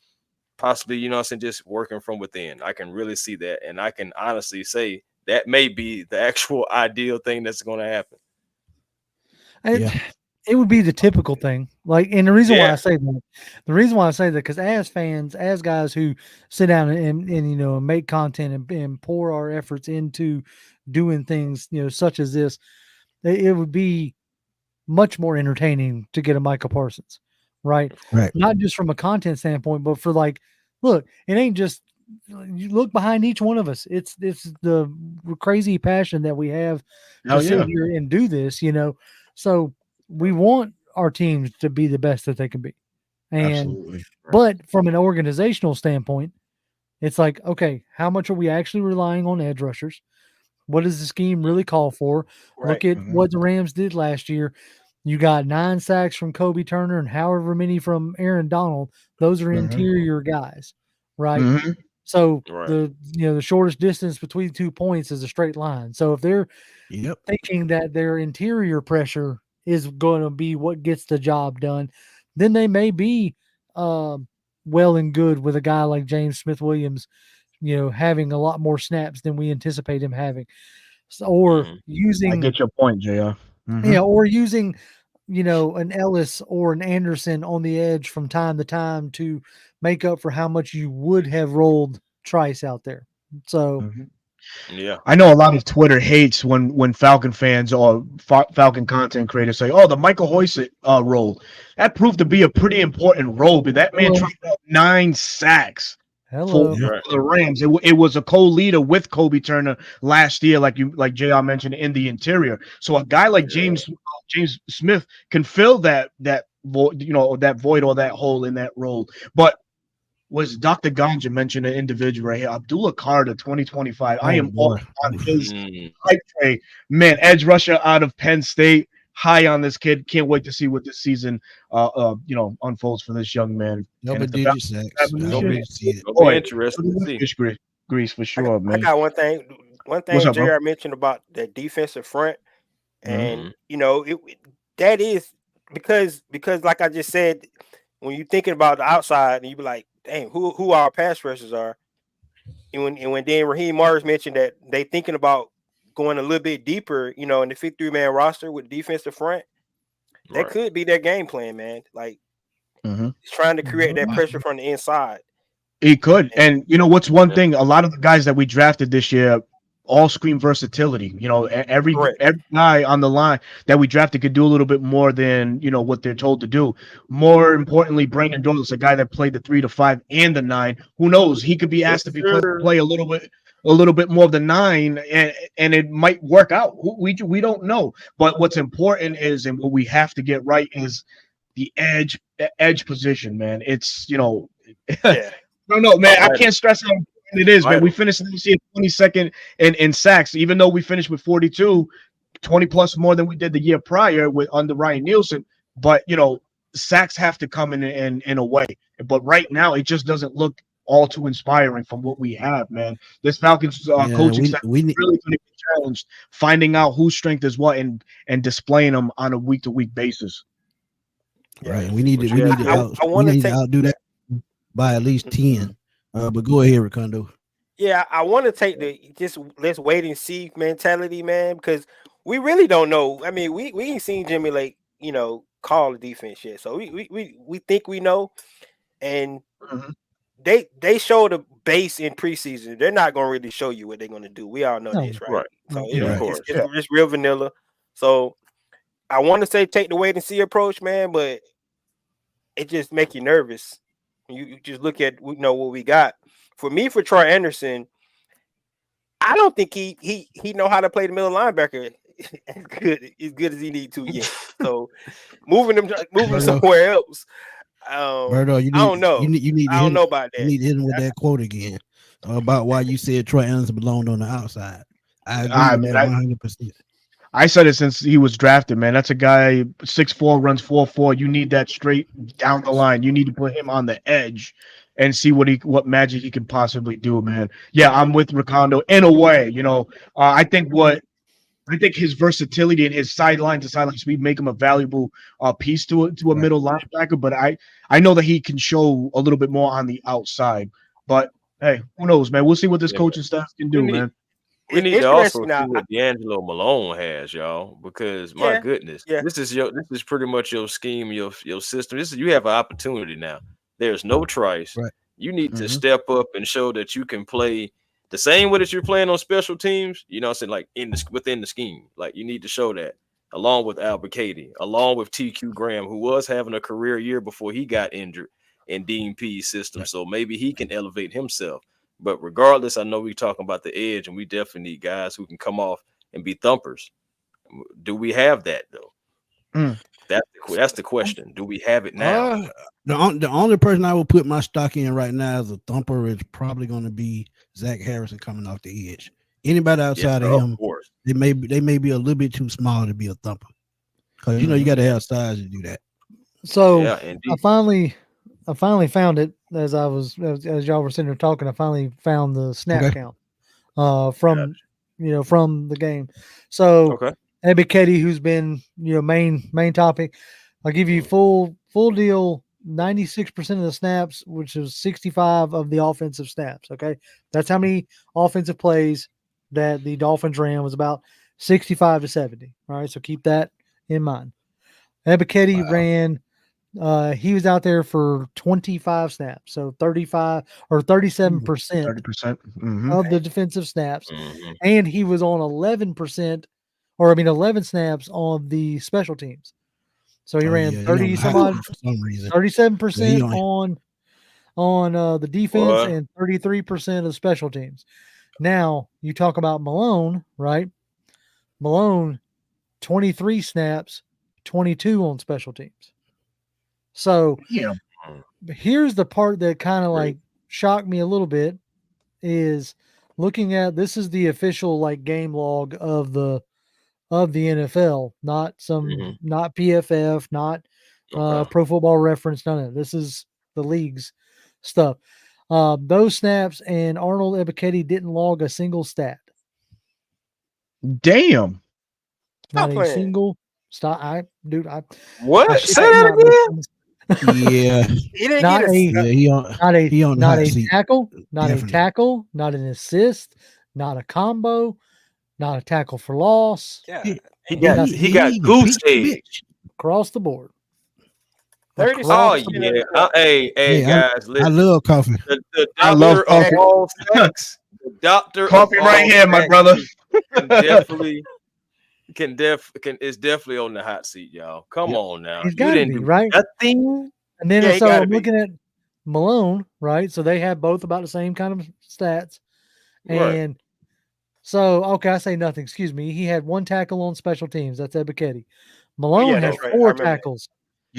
possibly, just working from within. I can really see that. And I can honestly say that may be the actual ideal thing that's going to happen. It would be the typical thing. And the reason why I say that, because as fans, as guys who sit down and make content and pour our efforts into doing things, such as this, it would be much more entertaining to get a Micah Parsons, right? Not just from a content standpoint, but for look, it ain't just, you look behind each one of us. It's the crazy passion that we have to sit here and do this, So we want our teams to be the best that they can be. And but from an organizational standpoint, it's okay, how much are we actually relying on edge rushers? What does the scheme really call for? Look at what the Rams did last year. You got 9 sacks from Kobe Turner and however many from Aaron Donald. Those are interior guys, right? So the shortest distance between 2 points is a straight line. So if they're thinking that their interior pressure is going to be what gets the job done, then they may be well and good with a guy like James Smith-Williams, having a lot more snaps than we anticipate him having. Or using, I get your point, JR. Or using, an Ellis or an Anderson on the edge from time to time to make up for how much you would have rolled Trice out there. So I know a lot of Twitter hates when Falcon fans or Falcon content creators say, "Oh, the Michael Hoysett role." That proved to be a pretty important role, but that man tried out 9 sacks. Hello. for the Rams. It was a co-leader with Kobe Turner last year, like JR mentioned, in the interior. So a guy like James Smith can fill that void, that void or that hole in that role. But was Dr. Ganja mentioned an individual right here, Abdullah Carter, 2025. I am all on his hype train. Man, edge rusher out of Penn State. High on this kid. Can't wait to see what this season unfolds for this young man. Double-digit sacks. Boy, interesting to see. Grease for sure, man. I got one thing. One thing What's up, JR mentioned about the defensive front, and that is because like I just said, when you're thinking about the outside, and you be like, dang, who our pass rushers are, and when Dan Raheem Morris mentioned that they thinking about going a little bit deeper, in the 53-man roster with defensive front, that could be their game plan, man. Like trying to create that pressure from the inside. He could. And what's one thing? A lot of the guys that we drafted this year all scream versatility. Every guy on the line that we drafted could do a little bit more than what they're told to do. More importantly, Brandon Doyle's a guy that played the 3, the 5, and the 9. Who knows? He could be asked to play a little bit more of the 9, and it might work out. We don't know. But what's important is, and what we have to get right is the edge position, man. It's no, man. I can't stress how it is, man. We finished this year 22nd in sacks, even though we finished with 42, 20 plus more than we did the year prior under Ryan Nielsen. But sacks have to come in a way. But right now, it just doesn't look all too inspiring from what we have, man. This Falcons coaching staff is really going to be challenged, finding out whose strength is what and displaying them on a week-to-week basis. Right. We need to outdo that by at least 10. But go ahead, Ricondo. Yeah, I want to take let's wait and see mentality, man, because we really don't know. I mean, we ain't seen Jimmy Lake, call the defense yet. So we think we know, and they show the base in preseason. They're not gonna really show you what they're gonna do. We all know this, right? So it's real vanilla. So I want to say take the wait and see approach, man, but it just make you nervous. You just look at what we got. For me, for Troy Anderson, I don't think he know how to play the middle linebacker as good as he need to yet. So moving somewhere else. Berto, I don't know. I don't know about that. You need to hit him with that quote again about why you said Troy Anderson belonged on the outside. I agree with that 100%. I said it since he was drafted, man. That's a guy 6'4", runs 4.4. You need that straight down the line. You need to put him on the edge and see what magic he can possibly do, man. Yeah, I'm with Ricondo in a way. I think his versatility and his sideline to sideline speed make him a valuable piece to a middle linebacker. But I know that he can show a little bit more on the outside. But hey, who knows, man? We'll see what this coaching staff can do, man. We need to also see what D'Angelo Malone has, y'all, because my goodness, this is pretty much your scheme, your system. You have an opportunity now. There's no Trice. Right. You need to step up and show that you can play the same way that you're playing on special teams. You know what I'm saying? Like within the scheme. Like you need to show that, along with Albert Katie, along with TQ Graham, who was having a career year before he got injured in Dean P's system. So maybe he can elevate himself. But regardless, I know we're talking about the edge, and we definitely need guys who can come off and be thumpers. Do we have that, though? That's the question. Do we have it now? The only person I would put my stock in right now as a thumper is probably going to be Zach Harrison coming off the edge. Anybody outside of him, they may be a little bit too small to be a thumper. Because, you got to have size to do that. So I finally found it as y'all were sitting there talking. I finally found the snap count from the game. So Ebiketie, who's been main topic, I'll give you full deal 96% of the snaps, which is 65 of the offensive snaps. Okay, that's how many offensive plays that the Dolphins ran, was about 65 to 70. All right, so keep that in mind. Ebiketie ran. He was out there for 25 snaps, so 35 or 37%, 30% of the defensive snaps, and he was on 11 snaps on the special teams. So he ran 37% on the defense and 33% of special teams. Now, you talk about Malone, right? Malone, 23 snaps, 22 on special teams. So here's the part that kind of like shocked me a little bit is looking at this is the official like game log of the NFL, not not PFF, not Pro Football Reference, none of it. This is the league's stuff. Those snaps and Arnold Ebiketie didn't log a single stat. Damn. Not a single stop. What? Say that again. Yeah, he didn't get not a tackle, not a tackle, not an assist, not a combo, not a tackle for loss. Yeah, he got goose egg across the board. 30. Oh yeah. Hey guys, listen. I love coffee. I love coffee. The doctor coffee right here, my brother. Is definitely on the hot seat, y'all. Come on now. He's got to be, right? Nothing. And then so I'm looking at Malone, right? So they have both about the same kind of stats. And so, okay, I say nothing. Excuse me. He had 1 tackle on special teams. That's Ebiketie. Malone had 4 tackles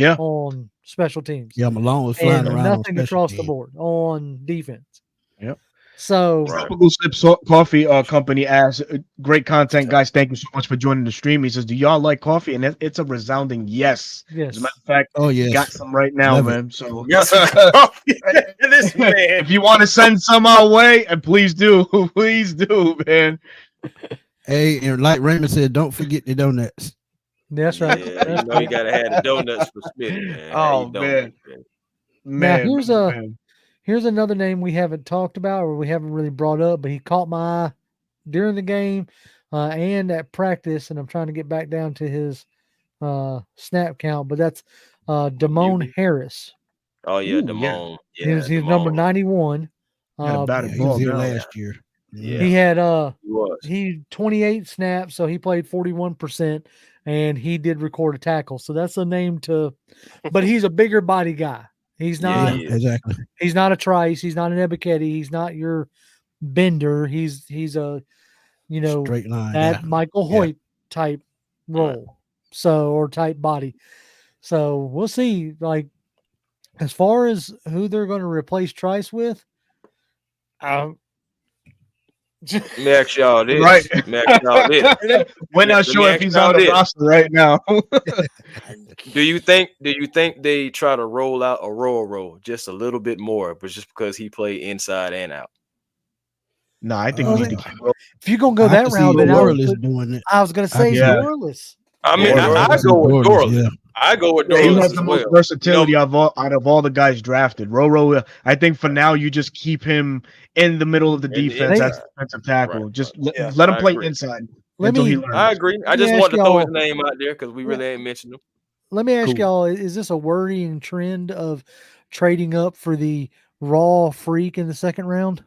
on special teams. Yeah, Malone was flying around. Nothing across the board on defense. Yep. So Tropical Sips Coffee Company asks, great content, guys. Thank you so much for joining the stream. He says, do y'all like coffee? And it's a resounding yes. Yes. As a matter of fact, got some right now, Love man. So this man. If you want to send some our way, and please do, man. Hey, and like Raymond said, don't forget the donuts. That's right. Yeah, you gotta have the donuts for Smitty, man. Oh man. Now here's another name we haven't talked about or we haven't really brought up, but he caught my eye during the game and at practice, and I'm trying to get back down to his snap count, but that's Damone Harris. Oh yeah, Damone. Yeah, he's number 91. He was here last year. Yeah. He had he 28 snaps, so he played 41%, and he did record a tackle. So that's a name but he's a bigger body guy. He's not exactly. He's not a Trice. He's not an Ebiketie. He's not your Bender. He's a straight line, that Michael Hoyt type role, or type body. So we'll see. Like as far as who they're going to replace Trice with, Max y'all this. Right. Max y'all this. We're not sure if he's on the roster right now. Do you think they try to roll out a roll just a little bit more, but just because he played inside and out? No, I think we need to keep rolling. If you're gonna go that route, then I was gonna say Dorless. I mean, I go with Dorless. I go with Dorless. He has the most versatility out of all the guys drafted. Roro, I think for now you just keep him in the middle of the defense as defensive tackle. Right. Just let him play inside. I agree. I just want to throw his name out there because we really ain't mentioned him. Let me ask y'all: is this a worrying trend of trading up for the raw freak in the second round?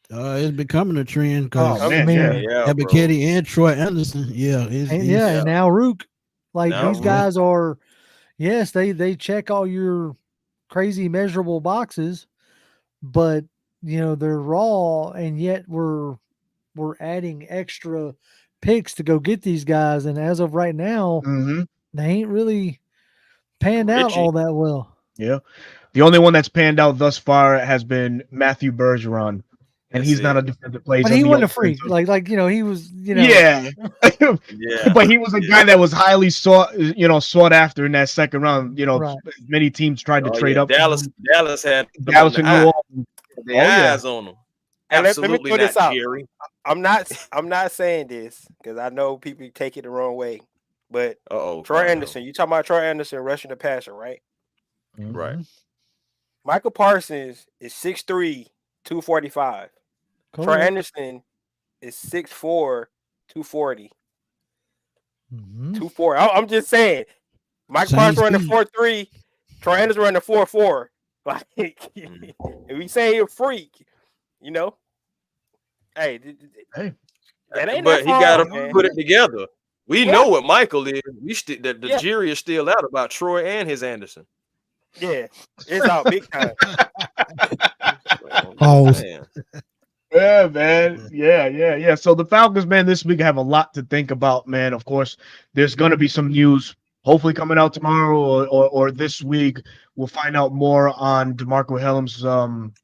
It's becoming a trend because Ebiketie and Troy Anderson, and now Rook, these guys are, they check all your crazy measurable boxes, but they're raw, and yet we're adding extra picks to go get these guys, and as of right now, they ain't really panned out all that well. Yeah, the only one that's panned out thus far has been Matthew Bergeron. And he's not a defensive player. But he wasn't a freak. He was, Yeah. But he was a guy that was highly sought after in that second round. Many teams tried to trade up. Dallas had Dallas and New Orleans. The eyes on them. Absolutely. Let me put this out. Jerry. I'm not saying this because I know people take it the wrong way. But Troy Anderson, you talking about Troy Anderson rushing the passer, right? Right. Michael Parsons is 6'3", 245. Cool. Troy Anderson is 6'4", 240. 240. I'm just saying. Mike Parsons running 4.3. Troy Anderson running 4.4. Like, if we say he's a freak, hey, that ain't. But he got to put it together. We know what Michael is. The jury is still out about Troy and his Anderson. Yeah, it's out big time. Pause. Yeah, man. Yeah. So the Falcons, man, this week have a lot to think about, man. Of course, there's going to be some news hopefully coming out tomorrow or this week. We'll find out more on DeMarco Helm's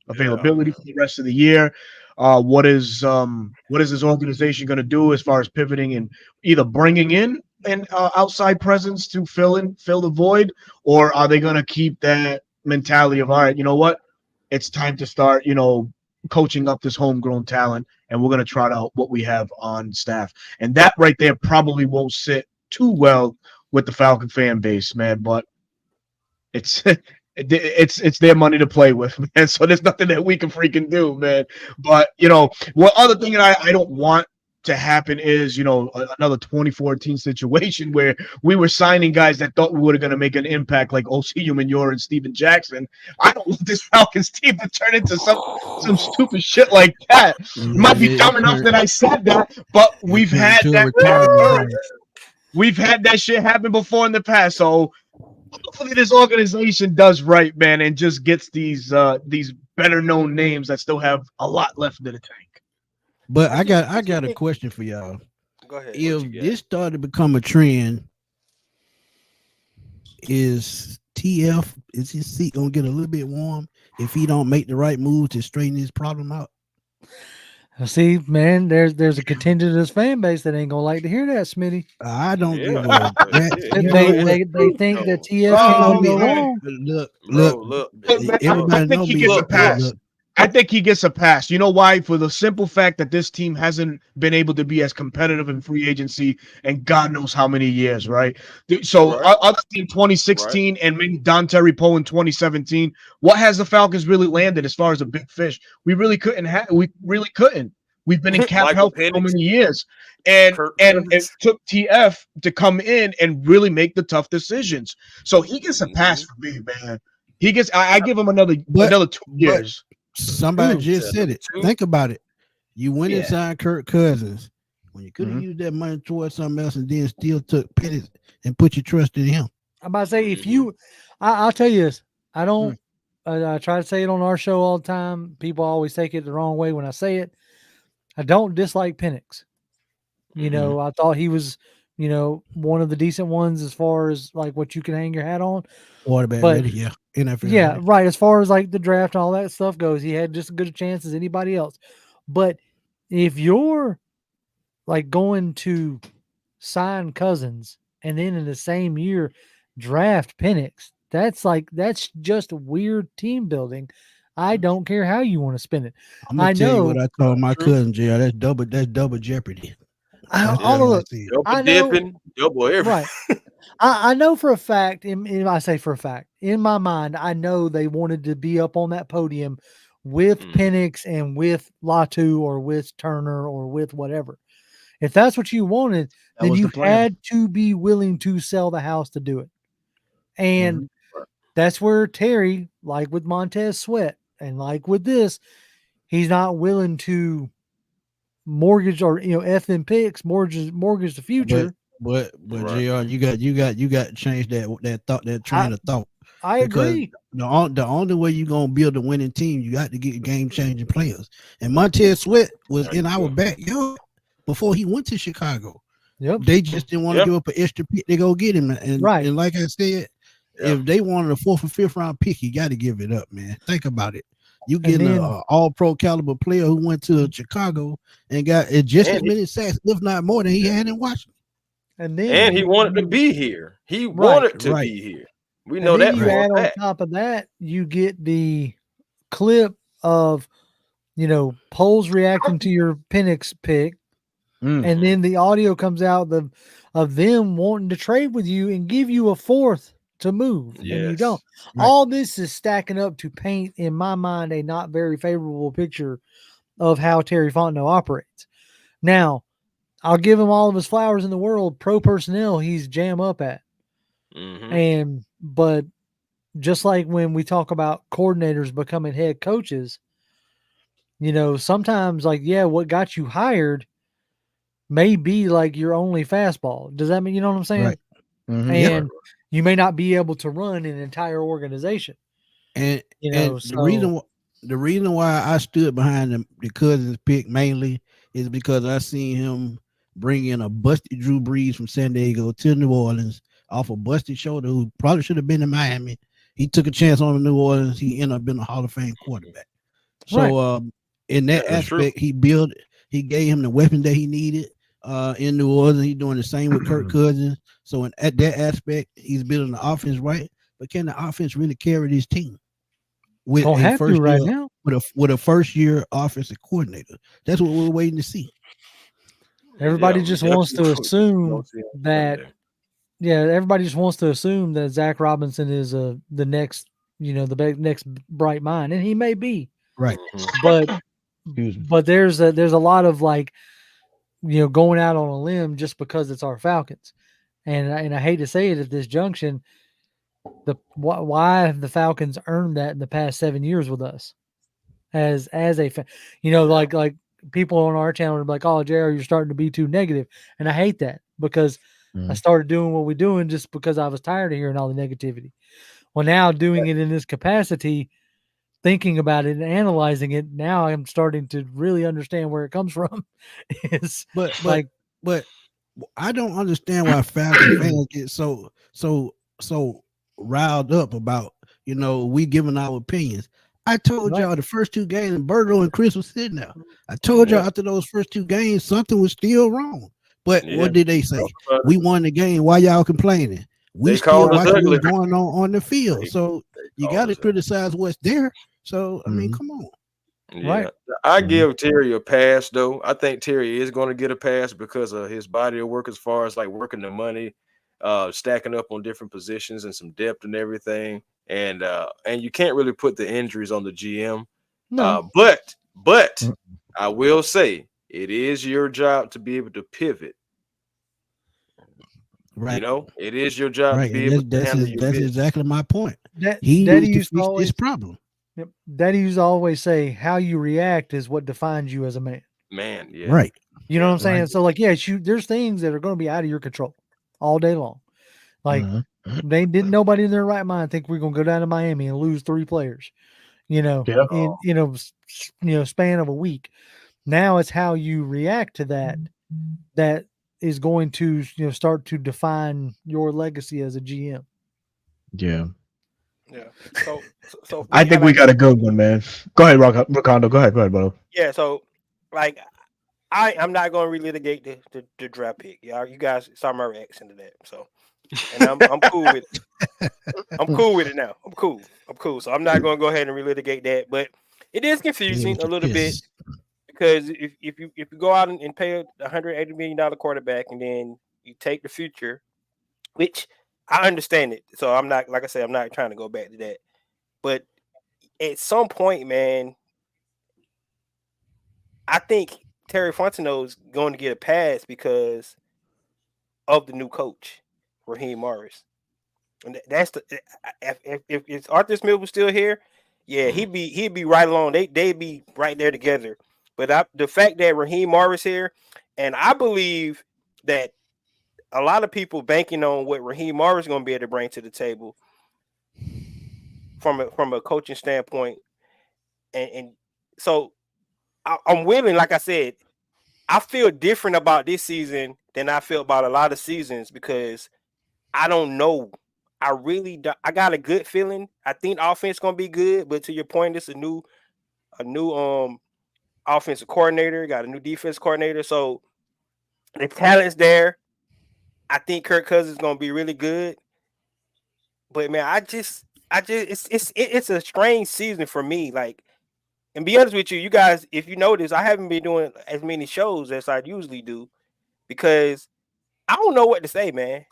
availability for the rest of the year. What is this organization going to do as far as pivoting and either bringing in an outside presence to fill the void, or are they going to keep that mentality of, all right, you know what? It's time to start, coaching up this homegrown talent, and we're going to trot out what we have on staff. And that right there probably won't sit too well with the Falcon fan base, man. But it's it's their money to play with, man. So there's nothing that we can freaking do, man. But what other thing that I don't want to happen is another 2014 situation where we were signing guys that thought we were going to make an impact, like O.C. Umenyiora and Steven Jackson. I don't want this Falcons team to turn into some stupid shit like that. It might be dumb enough that I said that, but we've had that shit happen before in the past. So hopefully this organization does right, man, and just gets these better known names that still have a lot left in the tank. But I got a question for y'all. Go ahead. If this started to become a trend, is his seat gonna get a little bit warm if he don't make the right move to straighten his problem out? See, man, there's a contingent of this fan base that ain't gonna like to hear that, Smitty. I don't give a They think that TF can't go wrong. Look. Everybody know me. Gets a pass. I think he gets a pass. You know why? For the simple fact that this team hasn't been able to be as competitive in free agency and God knows how many years, right? So other than 2016 and maybe Don Terry Poe in 2017, what has the Falcons really landed as far as a big fish? We really couldn't. We've been in cap hell for so many years, and it took TF to come in and really make the tough decisions. So he gets a pass for me, man. He gets. I give him another 2 years. Somebody just said it. Think about it. You went inside Kirk Cousins when you could have used that money towards something else and then still took Pettis and put your trust in him. I'm about to say, if you, I'll tell you this. I don't. I try to say it on our show all the time. People always take it the wrong way when I say it. I don't dislike Penix. I thought he was, one of the decent ones as far as like what you can hang your hat on. Quarterback ready, yeah. NFL yeah, ready. right. As far as like the draft and all that stuff goes, he had just as good a chance as anybody else. But if you're like going to sign Cousins and then in the same year draft Penix, that's just weird team building. I don't care how you want to spin it. I'm gonna tell you what I told my cousin, JR. That's double jeopardy. Double dipping, double everything. Right. I know for a fact, I say for a fact, in my mind, I know they wanted to be up on that podium with Penix and with Latu or with Turner or with whatever. If that's what you wanted, then you had to be willing to sell the house to do it. And that's where Terry, like with Montez Sweat and like with this, he's not willing to mortgage or F them picks, mortgage the future. But JR, you got to change that thought, that train of thought. I agree. The only way you're gonna build a winning team, you got to get game changing players. And Montez Sweat was in our backyard before he went to Chicago. Yep. They just didn't want to give up an extra pick to go get him. And like I said, if they wanted a 4th or 5th round pick, you got to give it up, man. Think about it. You getting an all-pro caliber player who went to Chicago and got just as many sacks, if not more, than he had in Washington. And he wanted to be here. He wanted to be here. We know that. You add on top of that, you get the clip of polls reacting to your Penix pick, and then the audio comes out of them wanting to trade with you and give you a 4th to move, and you don't. Right. All this is stacking up to paint, in my mind, a not very favorable picture of how Terry Fontenot operates. Now, I'll give him all of his flowers in the world. Pro personnel, he's jam up at. But just like when we talk about coordinators becoming head coaches, sometimes what got you hired may be like your only fastball. Does that mean, you know what I'm saying? Right. And you may not be able to run an entire organization. And So the reason why I stood behind the Cousins pick mainly is because I seen him bring in a busted Drew Brees from San Diego to New Orleans off a busted shoulder, who probably should have been in Miami. He took a chance on New Orleans. He ended up being a Hall of Fame quarterback. So in that aspect, he gave him the weapon that he needed in New Orleans. He's doing the same with Kirk Cousins. So at that aspect, he's building the offense right. But can the offense really carry this team with a first year, now with a first year offensive coordinator? That's what we're waiting to see. Everybody just wants to assume that. Yeah, everybody just wants to assume that Zach Robinson is the next, the next bright mind, and he may be. Right. But there's a lot of going out on a limb just because it's our Falcons, and I hate to say it at this junction, why have the Falcons earned that in the past 7 years with us, as a like people on our channel are like, oh, JR, you're starting to be too negative, and I hate that because I started doing what we're doing just because I was tired of hearing all the negativity. Well, now doing it in this capacity, thinking about it and analyzing it, now I'm starting to really understand where it comes from. But I don't understand why Falcon fans get so riled up about we giving our opinions. I told y'all the first two games, and Berto and Chris was sitting there. I told y'all after those first two games, something was still wrong. But what did they say? We won the game. Why y'all complaining? We still watching what's going on the field. So you got to criticize what's there. So I mean, come on. Yeah. Right. I give Terry a pass, though. I think Terry is going to get a pass because of his body of work, as far as like working the money, stacking up on different positions and some depth and everything. And you can't really put the injuries on the GM. No. But I will say, it is your job to be able to pivot. Right. It is your job to be able to handle your business. That's exactly my point. He needs to fix this problem. Yep. Daddy used to always say, how you react is what defines you as a man. Yeah. Right. You know what I'm saying? Right. So there's things that are going to be out of your control all day long. Like nobody in their right mind think we're going to go down to Miami and lose 3 players, in span of a week. Now it's how you react to that is going to start to define your legacy as a GM. Yeah. Yeah. So I think we got a good one, man. Go ahead, Rocondo. Go ahead, bro. Yeah. So I'm not going to relitigate the draft pick. You guys saw my reaction to that. So, and I'm cool with it. I'm cool with it now. I'm cool. So I'm not going to go ahead and relitigate that. But it is confusing a little bit. Because if you go out and pay a $180 million quarterback and then you take the future, which I understand it. So I'm not, like I said, I'm not trying to go back to that. But at some point, man, I think Terry Fontenot is going to get a pass because of the new coach, Raheem Morris. And that's if Arthur Smith was still here, he'd be right along. They'd be right there together. But the fact that Raheem Morris here, and I believe that a lot of people banking on what Raheem Morris is going to be able to bring to the table from a coaching standpoint, and so I'm willing. Like I said, I feel different about this season than I feel about a lot of seasons because I don't know. I got a good feeling. I think the offense is going to be good, but to your point, it's a new offensive coordinator, got a new defense coordinator. So the talent's there. I think Kirk Cousins is going to be really good. But man, it's a strange season for me. Like, and be honest with you guys, if you notice, I haven't been doing as many shows as I usually do because I don't know what to say, man.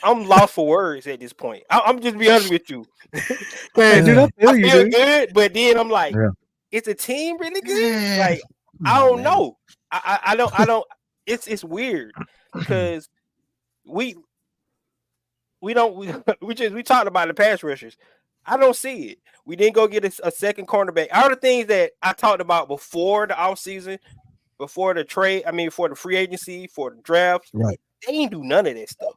I'm lost for words at this point. I'm just be honest with you. I feel good, but then I'm like, is the team really good? Like, I don't know. I don't. It's weird because we talked about the pass rushers. I don't see it. We didn't go get a second cornerback. All the things that I talked about before the offseason, before the trade, before the free agency, for the draft, right? They ain't do none of that stuff.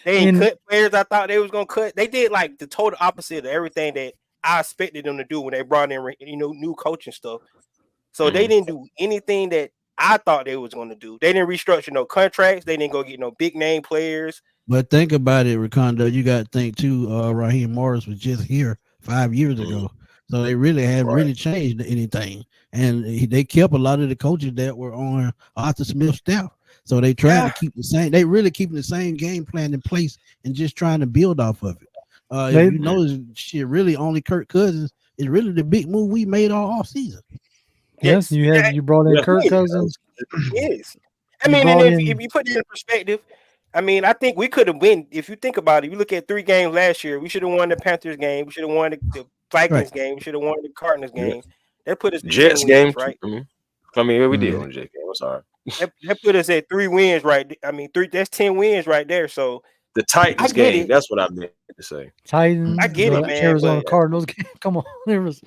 They ain't cut players I thought they was gonna cut. They did like the total opposite of everything that I expected them to do when they brought in new coaching stuff. So they didn't do anything that I thought they was gonna do. They didn't restructure no contracts. They didn't go get no big name players. But think about it, Ricondo. You got to think too. Raheem Morris was just here 5 years ago, so they really haven't really changed anything. And they kept a lot of the coaches that were on Arthur Smith's staff. So they tried to keep the same. They really keeping the same game plan in place and just trying to build off of it. If you notice, shit, really only Kirk Cousins is really the big move we made all off season. Yes, you brought in Kirk Cousins. Yes, I mean, and if you put it in perspective, I mean, I think we could have won. If you think about it, you look at 3 games last year. We should have won the Panthers game. We should have won the Vikings game. We should have won the Cardinals game. That put us Jets game, right? I mean, we did on the Jets game. I'm sorry. That put us at 3 wins, right? I mean, 3. That's 10 wins right there. So the Titans game. That's what I meant to say. Titans. I get it, man. Arizona Cardinals game. Come on, there was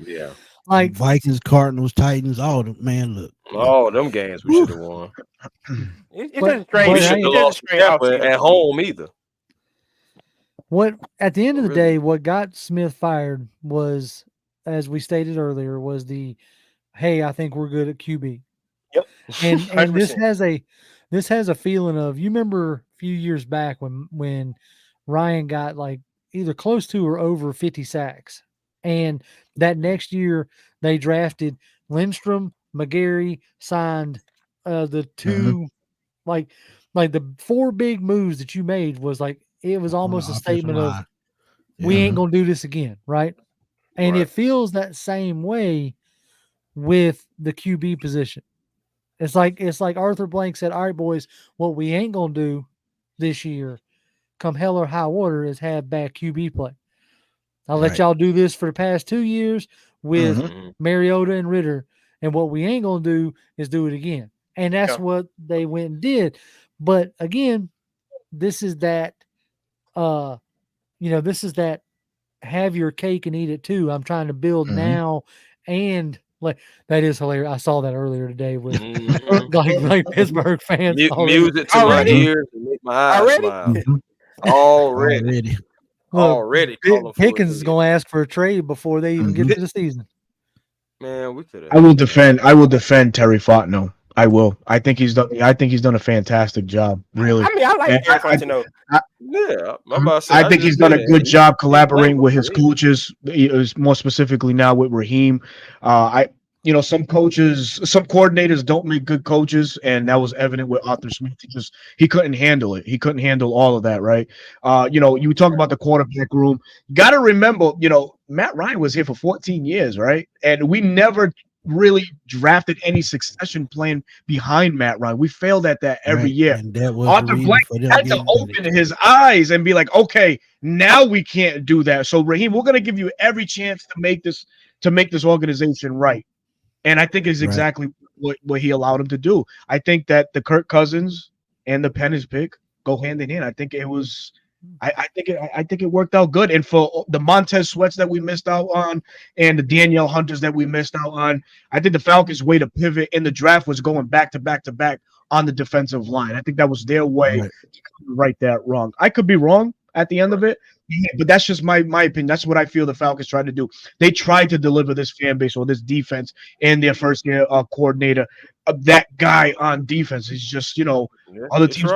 like Vikings, Cardinals, Titans. All them, man. Look, all them games we should have won. It's just strange. We shouldn't have lost at home either. What at the end of the day, what got Smith fired was, as we stated earlier, was hey, I think we're good at QB. Yep. And this has a feeling of, you remember a few years back when Ryan got like either close to or over 50 sacks. And that next year they drafted Lindstrom, McGarry, signed the 2 like the 4 big moves that you made was like, it was almost a statement of we ain't gonna do this again, right? And it feels that same way with the QB position. It's like Arthur Blank said, all right, boys, what we ain't gonna do this year, come hell or high water, is have bad QB play. I'll let y'all do this for the past 2 years with Mariota and Ritter, and what we ain't gonna do is do it again. And that's what they went and did. But again, this is that this is that have your cake and eat it too. I'm trying to build now, and like that is hilarious. I saw that earlier today with like Pittsburgh fans. Music to my ears and make my eyes smile. Already. Pickens is going to ask for a trade before they even get to the season. Man, we could. I will defend Terry Fontenot. I will. I think he's done a fantastic job. Really. I mean, I like Terry Fontenot. I think he's done a good job collaborating with his coaches, more specifically now with Raheem. Some coordinators don't make good coaches, and that was evident with Arthur Smith. He couldn't handle it. He couldn't handle all of that, right? You talk about the quarterback room. You got to remember, Matt Ryan was here for 14 years, right? And we never really drafted any succession plan behind Matt Ryan. We failed at that every year. Arthur Blank had to open his eyes and be like, okay, now we can't do that. So Raheem, we're going to give you every chance to make this organization right. And I think it's exactly what he allowed him to do. I think that the Kirk Cousins and the Pennis pick go hand in hand. I think it was I think it worked out good. And for the Montez Sweats that we missed out on and the Danielle Hunters that we missed out on, I think the Falcons' way to pivot in the draft was going back to back to back on the defensive line. I think that was their way to right that wrong. I could be wrong at the end of it, but that's just my opinion. That's what I feel the Falcons tried to do. They tried to deliver this fan base or this defense and their first year coordinator. That guy on defense is just, other teams.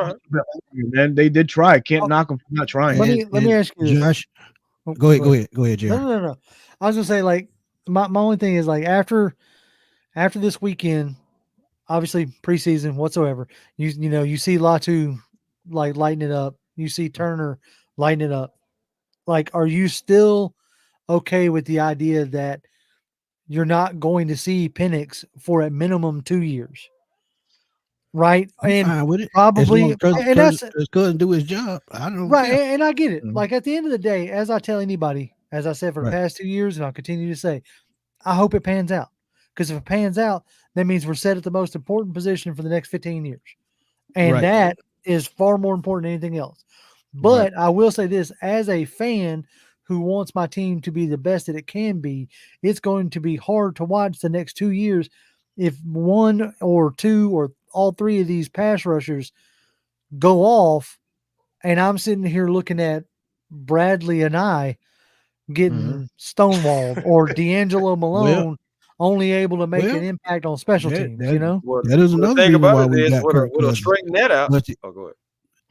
Man, they did try. Can't knock them for not trying. Let me ask you, Josh. Go ahead, Jerry. No. I was gonna say, like, my only thing is, like, after this weekend, obviously preseason whatsoever, you see Latu like lighting it up. You see Turner lighting it up. Like, are you still okay with the idea that you're not going to see Penix for at minimum 2 years? Right. And with it. Probably, and that's couldn't do his job. I don't know. Right. And I get it. Like, at the end of the day, as I tell anybody, as I said for the past 2 years, and I'll continue to say, I hope it pans out. Because if it pans out, that means we're set at the most important position for the next 15 years. And that is far more important than anything else. But I will say this, as a fan who wants my team to be the best that it can be, it's going to be hard to watch the next 2 years if one or two or all three of these pass rushers go off and I'm sitting here looking at Bradley and I getting stonewalled, or D'Angelo Malone only able to make an impact on special teams. That is another thing reason about why it we is, got Kirk we'll Cousins. straighten that out. But go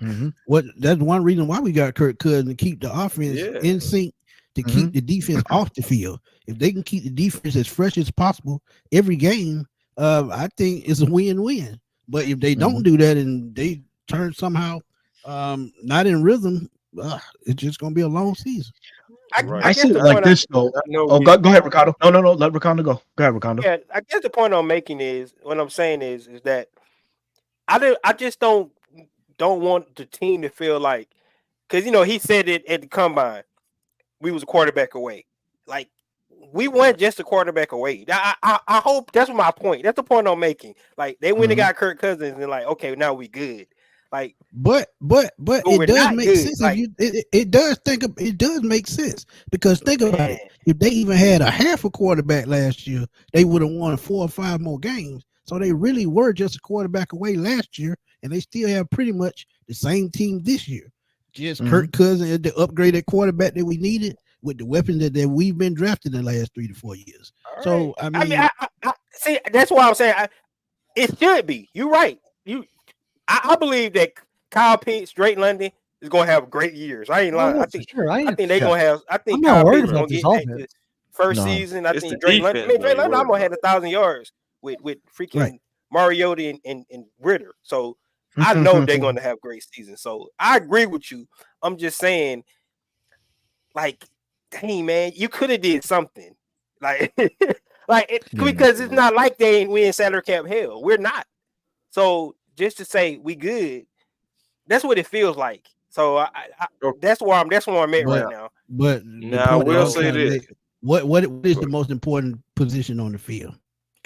ahead. That's one reason why we got Kirk Cousins, to keep the offense in sync, to keep the defense off the field. If they can keep the defense as fresh as possible every game, I think it's a win-win. But if they don't do that and they turn somehow not in rhythm, it's just gonna be a long season. I see it like this though. Go ahead, Ricardo. No, let Ricardo go. Go ahead, Ricardo. Yeah, I guess the point I'm making is, what I'm saying is that I just don't want the team to feel like, because he said it at the combine, we was a quarterback away. Like, we weren't just a quarterback away. I hope that's my point. That's the point I'm making. Like, they went and got Kirk Cousins and like, okay, now we good. Like, but it does make sense. Like, it does make sense, because think about it. If they even had a half a quarterback last year, they would have won 4 or 5 more games. So they really were just a quarterback away last year, and they still have pretty much the same team this year. Just Kirk Cousins is the upgraded quarterback that we needed with the weapons that we've been drafting in the last 3 to 4 years. Right. So I mean, I see, that's why I'm saying it should be. You're right. I believe that Kyle Pitts, Drake London is going to have great years. I ain't lying. I think they're going to have. I think Kyle Pitts is going to get back to first season. I think Drake London. Drake London almost had 1,000 yards with freaking Mariota and Ritter. So I know they're going to have great seasons. So I agree with you. I'm just saying, like, dang, man, you could have did something, like, because it's not like we in salary cap hell. We're not. So just to say we good, that's what it feels like. So I that's where I'm at right now. But now we'll say this: what is the most important position on the field?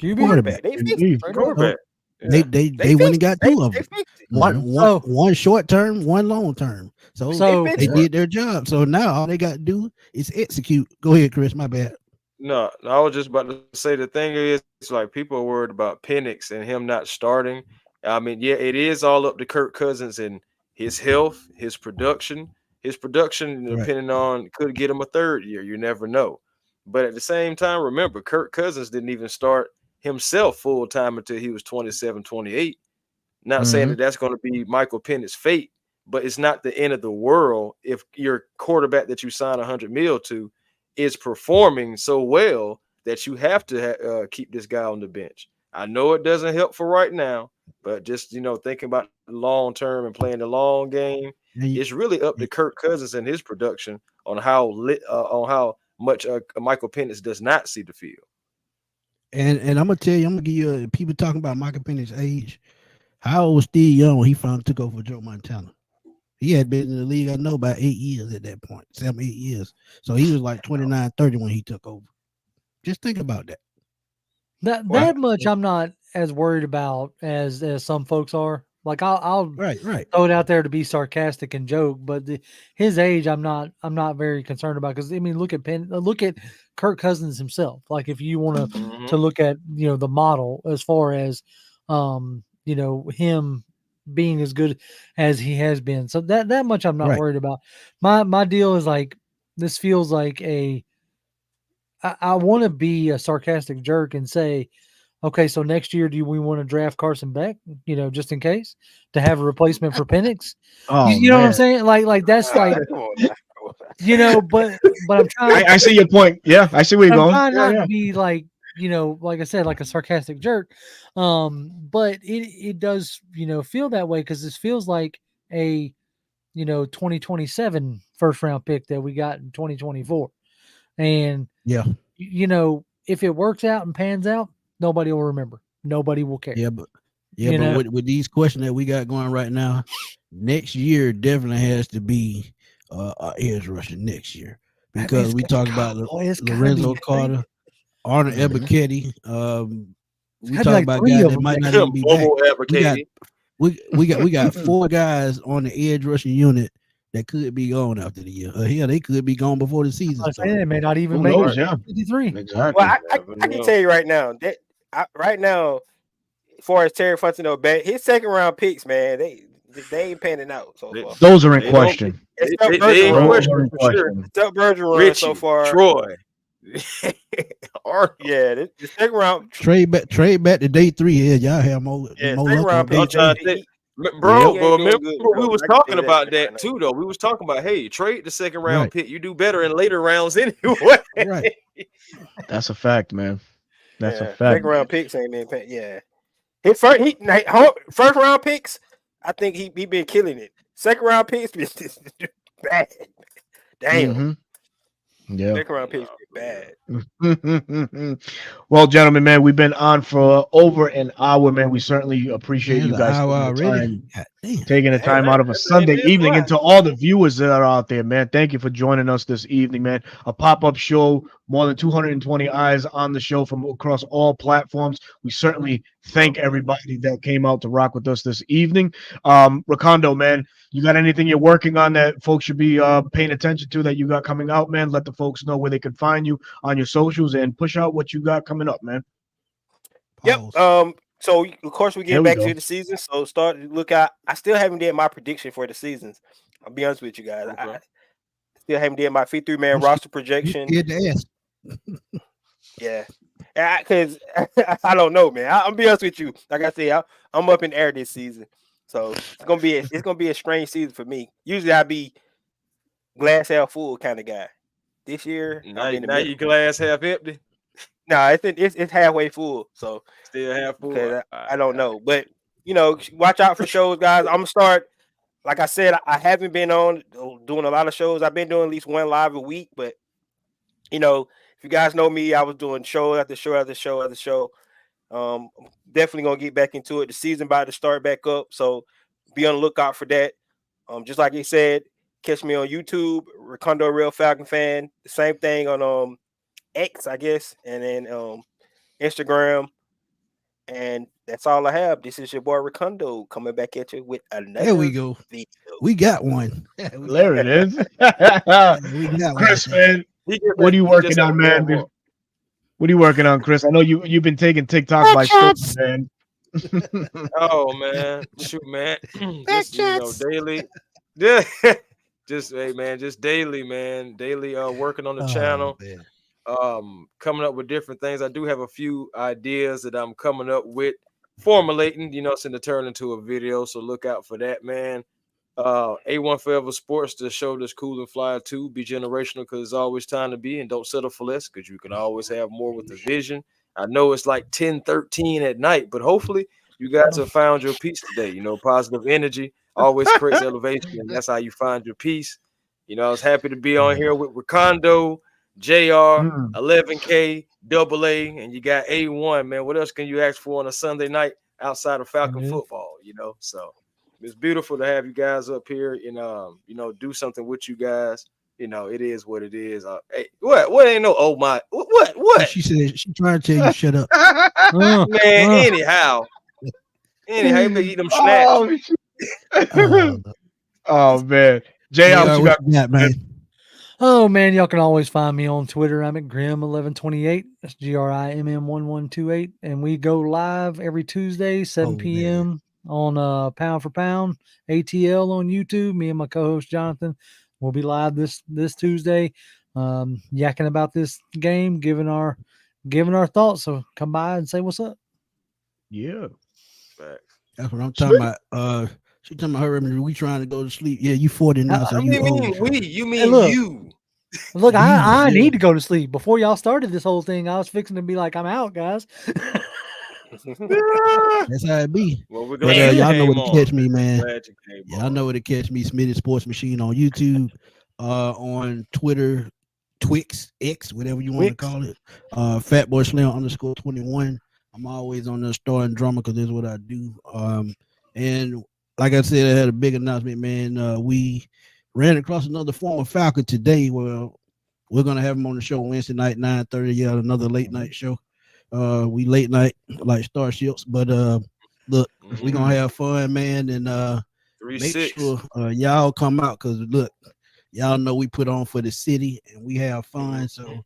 Quarterback. They fixed it. Quarterback. They went and got 2 of them. One short term, one long term. So they did their job. So now all they got to do is execute. Go ahead, Chris. My bad. No, I was just about to say, the thing is, it's like people are worried about Penix and him not starting. I mean, yeah, it is all up to Kirk Cousins and his health, his production. Depending on, could get him a 3rd year. You never know. But at the same time, remember, Kirk Cousins didn't even start himself full time until he was 27, 28. Not saying that that's going to be Michael Penix's fate, but it's not the end of the world if your quarterback that you sign $100 million to is performing so well that you have to keep this guy on the bench. I know it doesn't help for right now, but just thinking about the long term and playing the long game, it's really up to Kirk Cousins and his production on how much Michael Penix does not see the field. And I'm gonna tell you, I'm gonna give you people talking about Michael Penix's age. How old was Steve Young when he finally took over for Joe Montana? He had been in the league, I know, about 8 years at that point, 7, 8 years. So he was like 29, 30 when he took over. Just think about that. That much I'm not as worried about as some folks are. Like I'll throw it out there to be sarcastic and joke, but his age I'm not very concerned about, because I mean look at Kirk Cousins himself. Like if you want to look at the model as far as him being as good as he has been, so that much I'm not worried about. My deal is like, this feels like I want to be a sarcastic jerk and say, okay, so next year, do we want to draft Carson Beck, just in case, to have a replacement for Penix? You know what I'm saying? Like that's like, but I'm trying. I see your point. Yeah, I see where you're going. I'm trying not to be like, like I said, like a sarcastic jerk. But it does, feel that way, because this feels like a, 2027 first round pick that we got in 2024. And if it works out and pans out, nobody will remember. Nobody will care. But with these questions that we got going right now, next year definitely has to be edge rusher next year, because we talk about Lorenzo Carter, Arnold Ebiketie. We talk about guys that might not even be back. We got 4 guys on the edge rushing unit that could be gone after the year. Hell, they could be gone before the season starts. They may not even make 53. Exactly. Well, I can tell you right now that as far as Terry Fontenot, his second round picks, man, They ain't panning out so far. Those are in They don't- question. Except They ain't Bergeron. question for sure. Except Bergeron Richie, so far. Troy, Arnold. Yeah, the second round. Trade back to day 3 here. Y'all have more Yeah, more second luck round on day pick. 3. I'm trying to think. Bro, He but ain't doing remember good, we bro. was I can talking say that about shit that right now. too, though. We was talking about, hey, trade the second round Right. pick. You do better in later rounds anyway. Right. That's a fact, man. That's a Yeah, fact. second round picks ain't been paying. Yeah, his first round picks. I think he been killing it. Second round picks been bad. Damn, Mhm. Yeah. second round picks been bad. Well, gentlemen, man, we've been on for over an hour, man. We certainly appreciate Man, you it's an guys hour taking the already. time, God damn. taking the Damn, time out of a It Sunday did evening, fly. and to all the viewers that are out there, man, thank you for joining us this evening, man. A pop-up show, more than 220 eyes on the show from across all platforms. We certainly thank everybody that came out to rock with us this evening. Recondo, man, you got anything you're working on that folks should be paying attention to that you got coming out, man? Let the folks know where they can find you on your socials and push out what you got coming up, man. Pause. Yep. So of course we There get we back go. to the season. So start to look out. I still haven't did my prediction for the seasons. I'll be honest with you guys. Okay. I still haven't did my 53-man You roster You projection. scared to ask. Yeah, because I don't know, man. I'll be honest with you. Like I said, I'm up in the air this season, so it's gonna be a strange season for me. Usually I be glass half full kind of guy. This year Now, I'm in the now middle. you glass half empty, No, it's halfway full. So still half full. because I don't know, but watch out for shows, guys. I'm gonna start. Like I said, I haven't been on doing a lot of shows. I've been doing at least one live a week, but if you guys know me, I was doing show after show after show after show. Definitely gonna get back into it. The season about to start back up, so be on the lookout for that. Just like he said, catch me on YouTube, Recondo Real Falcon Fan. The same thing on X, I guess, and then Instagram. And that's all I have. This is your boy Recondo coming back at you with another There we go. video. We got one. There it is. We got Chris, one. man, what are you working on, man? What are you working on, Chris? I know you've been taking TikTok by storm, man. Oh man, shoot, man, just daily, yeah, just hey man, just daily, man, daily working on the channel, Man. coming up with different things. I do have a few ideas that I'm coming up with, formulating, it's going to turn into a video, so look out for that, man. A1 Forever Sports, the show that's cool and fly too. Be generational because it's always time to be, and don't settle for less because you can always have more with the vision. I know it's like 10-13 at night, but hopefully you guys have found your peace today. Positive energy always creates elevation, and that's how you find your peace. I was happy to be on here with Recondo, JR, 11K, AA, and you got A1, man. What else can you ask for on a Sunday night outside of Falcon football, So it's beautiful to have you guys up here and do something with you guys. It is what it is. Hey, what ain't no oh my what? She said she trying to tell you shut up. Man, anyhow, you better eat them snacks. Oh man. JR, what you got, man? Oh man, y'all can always find me on Twitter. I'm at Grim1128. That's GRIMM1128. And we go live every Tuesday, 7 p.m. on Pound for Pound, ATL on YouTube. Me and my co-host Jonathan will be live this Tuesday, yakking about this game, giving our thoughts. So come by and say what's up. Yeah. That's what I'm talking about. She talking about her. We trying to go to sleep. Yeah, you 40 now, so you old. You mean Hey, look. you. Look, I need to go to sleep. Before y'all started this whole thing, I was fixing to be like, I'm out, guys. That's how it be. Well, we're But glad y'all know came where to on. catch me, man. Glad you came Y'all on. know where to catch me. Smitty Sports Machine on YouTube, on Twitter, Twix, X, whatever you want to call it. Fatboy Slim _21. I'm always on there starting drama because that's what I do. And like I said, I had a big announcement, man. We ran across another former Falcon today. Well, we're gonna have him on the show Wednesday night, 9:30. Yeah, another late night show. We late night like starships, but look, we're gonna have fun, man, and make sure y'all come out because look, y'all know we put on for the city and we have fun. So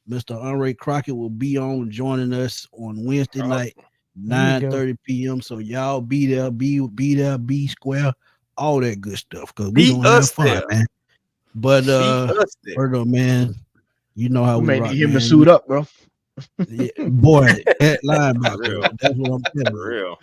Mr. Andre Crockett will be on joining us on Wednesday night, 9:30 p.m. So y'all be there, be square, all that good stuff. Cause we gonna have fun, man. But Birdo, man, you know how we may rock, need him man. to suit up, bro. Yeah, boy, that linebacker. That's what I'm telling you. Real.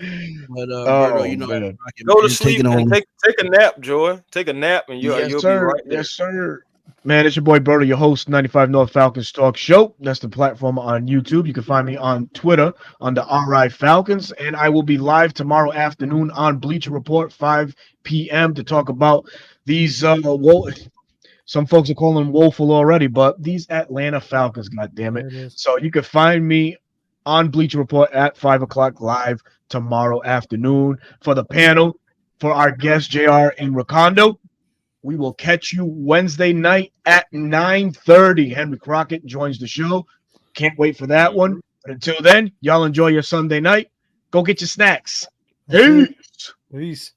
But Birdo, you know, go to sleep and take a nap, Joy. Take a nap, and you'll be right there. Yes, sir. Man, it's your boy Birdo, your host, 95 North Falcons Talk Show. That's the platform on YouTube. You can find me on Twitter under RI Falcons, and I will be live tomorrow afternoon on Bleacher Report, 5 p.m. to talk about these. Some folks are calling them woeful already, but these Atlanta Falcons, goddammit. So you can find me on Bleacher Report at 5 o'clock live tomorrow afternoon for the panel for our guest JR and Ricondo. We will catch you Wednesday night at 9:30. Henry Crockett joins the show. Can't wait for that one. But until then, y'all enjoy your Sunday night. Go get your snacks. Peace. Peace.